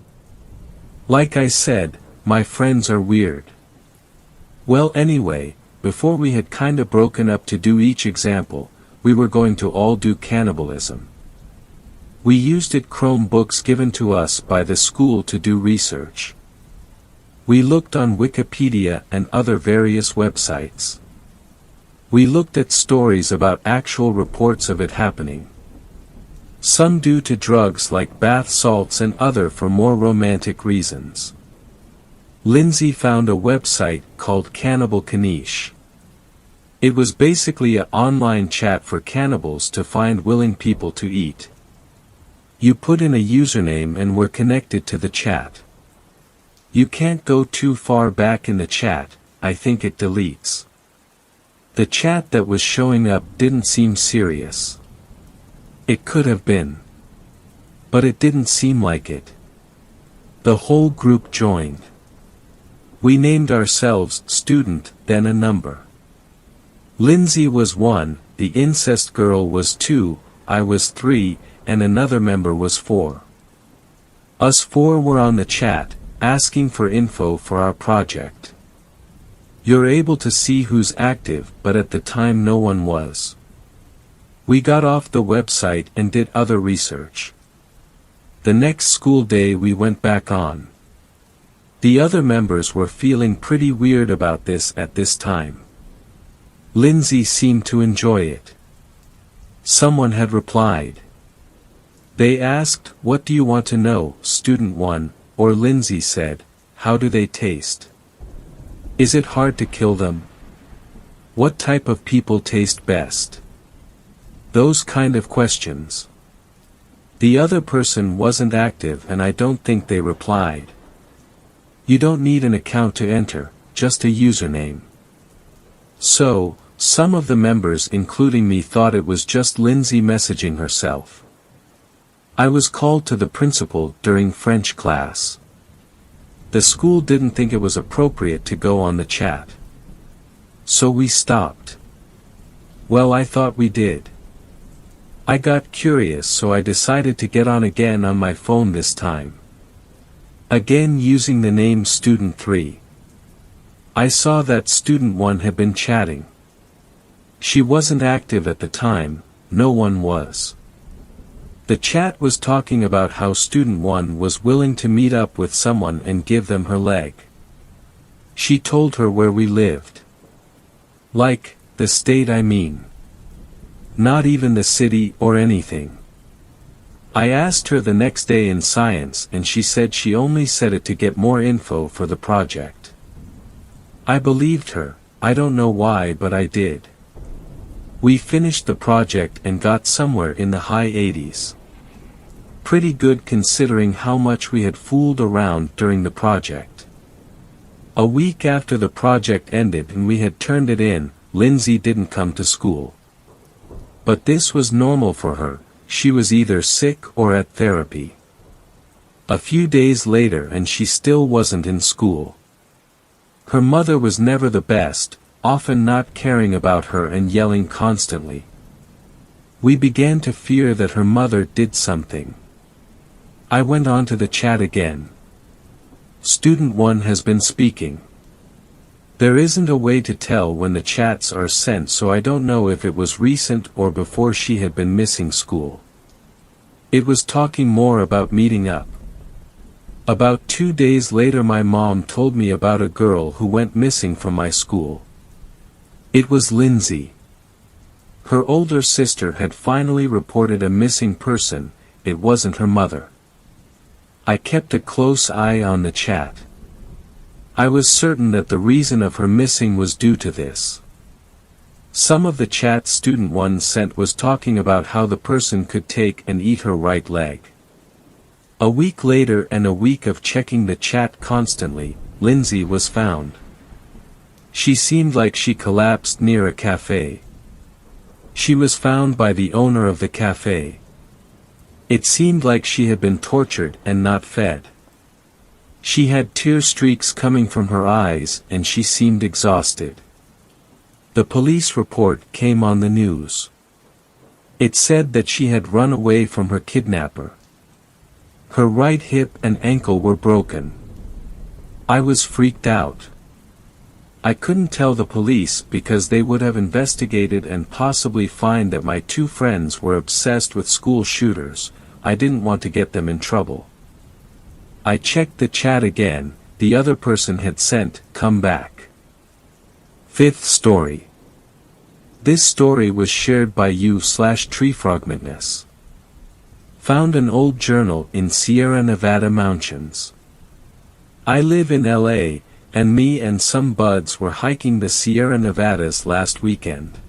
Like I said, my friends are weird. Well, anyway, before we had kinda broken up to do each example, we were going to all do cannibalism. We used Chromebooks given to us by the school to do research. We looked on Wikipedia and other various websites. We looked at stories about actual reports of it happening. Some due to drugs like bath salts and other for more romantic reasons. Lindsay found a website called Cannibal Kanish. It was basically an online chat for cannibals to find willing people to eat. You put in a username and were connected to the chat. You can't go too far back in the chat, I think it deletes. The chat that was showing up didn't seem serious. It could have been. But it didn't seem like it. The whole group joined. We named ourselves Student, then a number. Lindsay was 1, the incest girl was 2, I was 3, and another member was 4. Us 4 were on the chat, asking for info for our project. You're able to see who's active, but at the time no one was. We got off the website and did other research. The next school day we went back on. The other members were feeling pretty weird about this at this time. Lindsay seemed to enjoy it. Someone had replied. They asked, "What do you want to know, Student 1?" Or Lindsay said, "How do they taste?" Is it hard to kill them? What type of people taste best? Those kind of questions. The other person wasn't active and I don't think they replied. You don't need an account to enter, just a username. So, some of the members including me thought it was just Lindsay messaging herself. I was called to the principal during French class. The school didn't think it was appropriate to go on the chat. So we stopped. Well, I thought we did. I got curious, so I decided to get on again on my phone this time. Again using the name Student 3. I saw that Student 1 had been chatting. She wasn't active at the time, no one was. The chat was talking about how Student 1 was willing to meet up with someone and give them her leg. She told her where we lived. Like, the state I mean. Not even the city or anything. I asked her the next day in science and she said she only said it to get more info for the project. I believed her, I don't know why but I did. We finished the project and got somewhere in the high 80s. Pretty good considering how much we had fooled around during the project. A week after the project ended and we had turned it in, Lindsay didn't come to school. But this was normal for her, she was either sick or at therapy. A few days later and she still wasn't in school. Her mother was never the best, often not caring about her and yelling constantly. We began to fear that her mother did something. I went on to the chat again. Student 1 has been speaking. There isn't a way to tell when the chats are sent, so I don't know if it was recent or before she had been missing school. It was talking more about meeting up. About 2 days later my mom told me about a girl who went missing from my school. It was Lindsay. Her older sister had finally reported a missing person, it wasn't her mother. I kept a close eye on the chat. I was certain that the reason of her missing was due to this. Some of the chat Student 1 sent was talking about how the person could take and eat her right leg. A week later and a week of checking the chat constantly, Lindsay was found. She seemed like she collapsed near a cafe. She was found by the owner of the cafe. It seemed like she had been tortured and not fed. She had tear streaks coming from her eyes and she seemed exhausted. The police report came on the news. It said that she had run away from her kidnapper. Her right hip and ankle were broken. I was freaked out. I couldn't tell the police because they would have investigated and possibly find that my two friends were obsessed with school shooters. I didn't want to get them in trouble. I checked the chat again, the other person had sent, "Come back." Fifth story. This story was shared by you/treefrogmaness. Found an old journal in Sierra Nevada mountains. I live in LA, and me and some buds were hiking the Sierra Nevadas last weekend.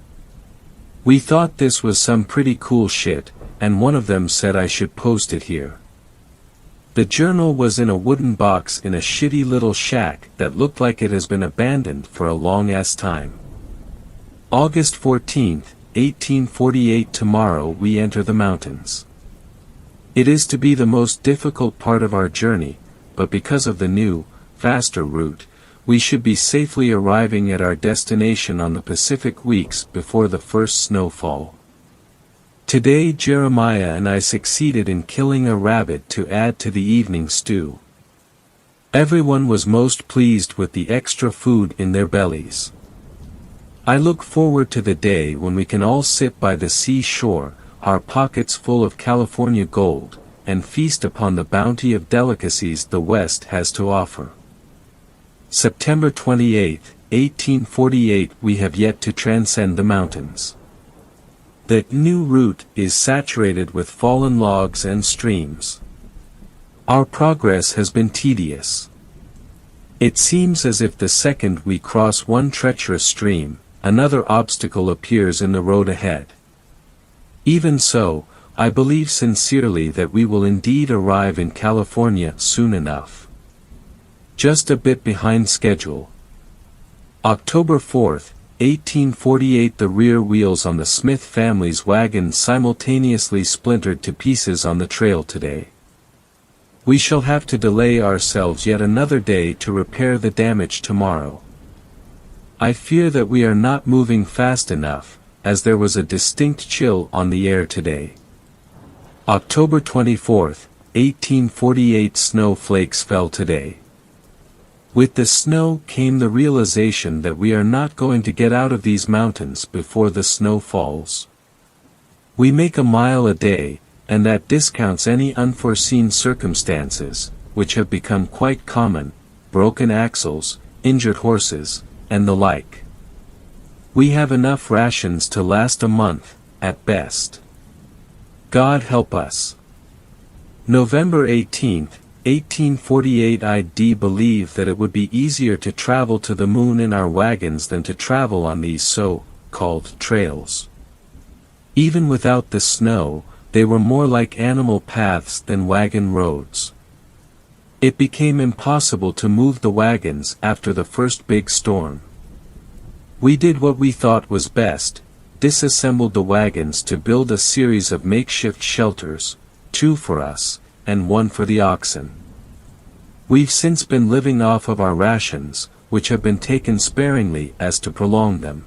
We thought this was some pretty cool shit, and one of them said I should post it here. The journal was in a wooden box in a shitty little shack that looked like it has been abandoned for a long-ass time. August 14th, 1848. Tomorrow we enter the mountains. It is to be the most difficult part of our journey, but because of the new, faster route, we should be safely arriving at our destination on the Pacific weeks before the first snowfall. Today Jeremiah and I succeeded in killing a rabbit to add to the evening stew. Everyone was most pleased with the extra food in their bellies. I look forward to the day when we can all sit by the seashore, our pockets full of California gold, and feast upon the bounty of delicacies the West has to offer. September 28, 1848. We have yet to transcend the mountains. The new route is saturated with fallen logs and streams. Our progress has been tedious. It seems as if the second we cross one treacherous stream, another obstacle appears in the road ahead. Even so, I believe sincerely that we will indeed arrive in California soon enough. Just a bit behind schedule. October 4th, 1848. The rear wheels on the Smith family's wagon simultaneously splintered to pieces on the trail today. We shall have to delay ourselves yet another day to repair the damage tomorrow. I fear that we are not moving fast enough, as there was a distinct chill on the air today. October 24th, 1848. Snow flakes fell today. With the snow came the realization that we are not going to get out of these mountains before the snow falls. We make a mile a day, and that discounts any unforeseen circumstances, which have become quite common, broken axles, injured horses, and the like. We have enough rations to last a month, at best. God help us. November 18th, 1848. I believe that it would be easier to travel to the moon in our wagons than to travel on these so-called trails. Even without the snow, they were more like animal paths than wagon roads. It became impossible to move the wagons after the first big storm. We did what we thought was best, disassembled the wagons to build a series of makeshift shelters, 2 for us, and 1 for the oxen. We've since been living off of our rations, which have been taken sparingly as to prolong them.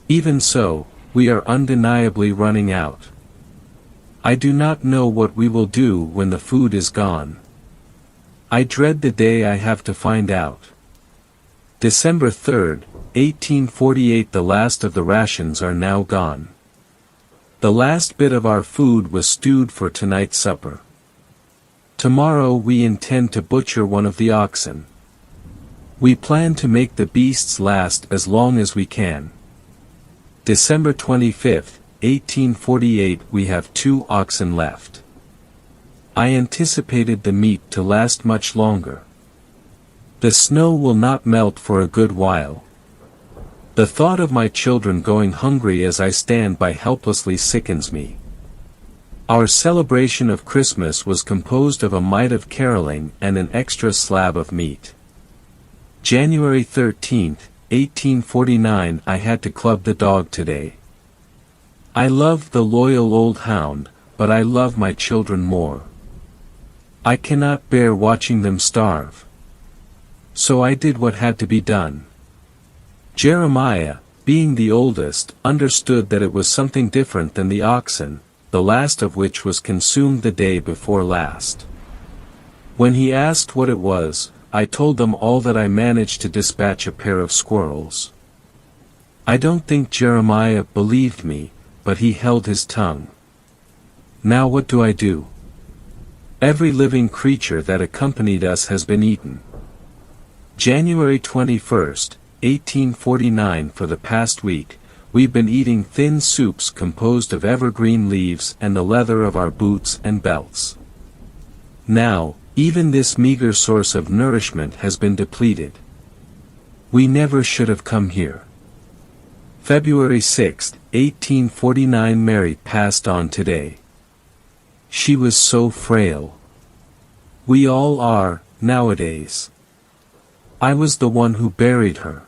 Even so, we are undeniably running out. I do not know what we will do when the food is gone. I dread the day I have to find out. December 3rd, 1848. The last of the rations are now gone. The last bit of our food was stewed for tonight's supper. Tomorrow we intend to butcher one of the oxen. We plan to make the beasts last as long as we can. December 25th, 1848. We have 2 oxen left. I anticipated the meat to last much longer. The snow will not melt for a good while. The thought of my children going hungry as I stand by helplessly sickens me. Our celebration of Christmas was composed of a mite of caroling and an extra slab of meat. January 13th, 1849. I had to club the dog today. I love the loyal old hound, but I love my children more. I cannot bear watching them starve. So I did what had to be done. Jeremiah, being the oldest, understood that it was something different than the oxen, the last of which was consumed the day before last. When he asked what it was, I told them all that I managed to dispatch a pair of squirrels. I don't think Jeremiah believed me, but he held his tongue. Now what do I do? Every living creature that accompanied us has been eaten. January 21st, 1849. For the past week, we've been eating thin soups composed of evergreen leaves and the leather of our boots and belts. Now, even this meager source of nourishment has been depleted. We never should have come here. February 6, 1849. Mary passed on today. She was so frail. We all are, nowadays. I was the one who buried her.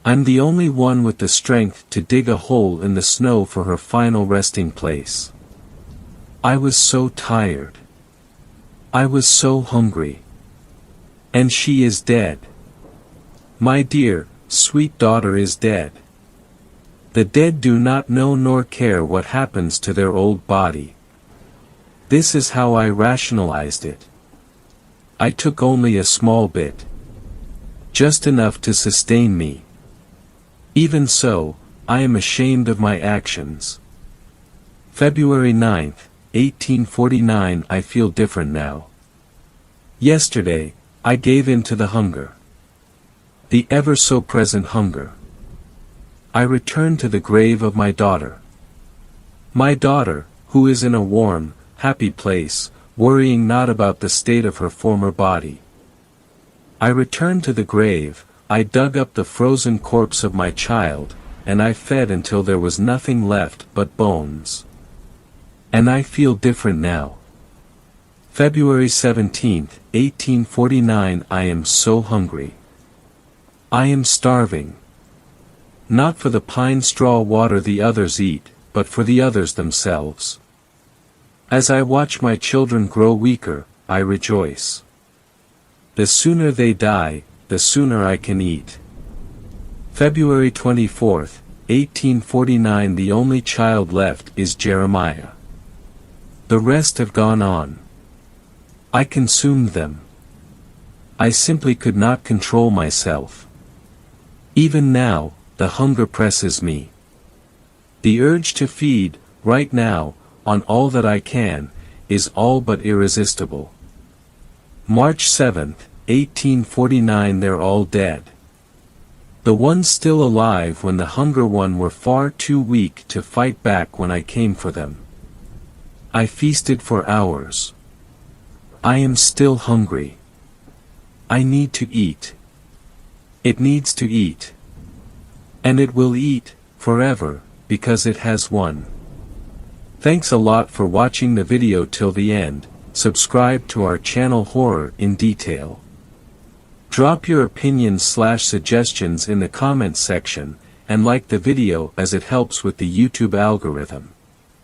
I'm the only one with the strength to dig a hole in the snow for her final resting place. I was so tired. I was so hungry. And she is dead. My dear, sweet daughter is dead. The dead do not know nor care what happens to their old body. This is how I rationalized it. I took only a small bit. Just enough to sustain me. Even so, I am ashamed of my actions. February 9, 1849. I feel different now. Yesterday, I gave in to the hunger. The ever-so-present hunger. I returned to the grave of my daughter. My daughter, who is in a warm, happy place, worrying not about the state of her former body. I returned to the grave, I dug up the frozen corpse of my child, and I fed until there was nothing left but bones. And I feel different now. February 17, 1849. I am so hungry. I am starving. Not for the pine straw water the others eat, but for the others themselves. As I watch my children grow weaker, I rejoice. The sooner they die, the sooner I can eat. February 24, 1849. The only child left is Jeremiah. The rest have gone on. I consumed them. I simply could not control myself. Even now, the hunger presses me. The urge to feed, right now, on all that I can, is all but irresistible. March 7, 1849. They're all dead. The ones still alive when the hunger one were far too weak to fight back when I came for them. I feasted for hours. I am still hungry. I need to eat. It needs to eat. And it will eat, forever, because it has won. Thanks a lot for watching the video till the end. Subscribe to our channel Horror in Detail. Drop your opinions/suggestions in the comments section, and like the video as it helps with the YouTube algorithm.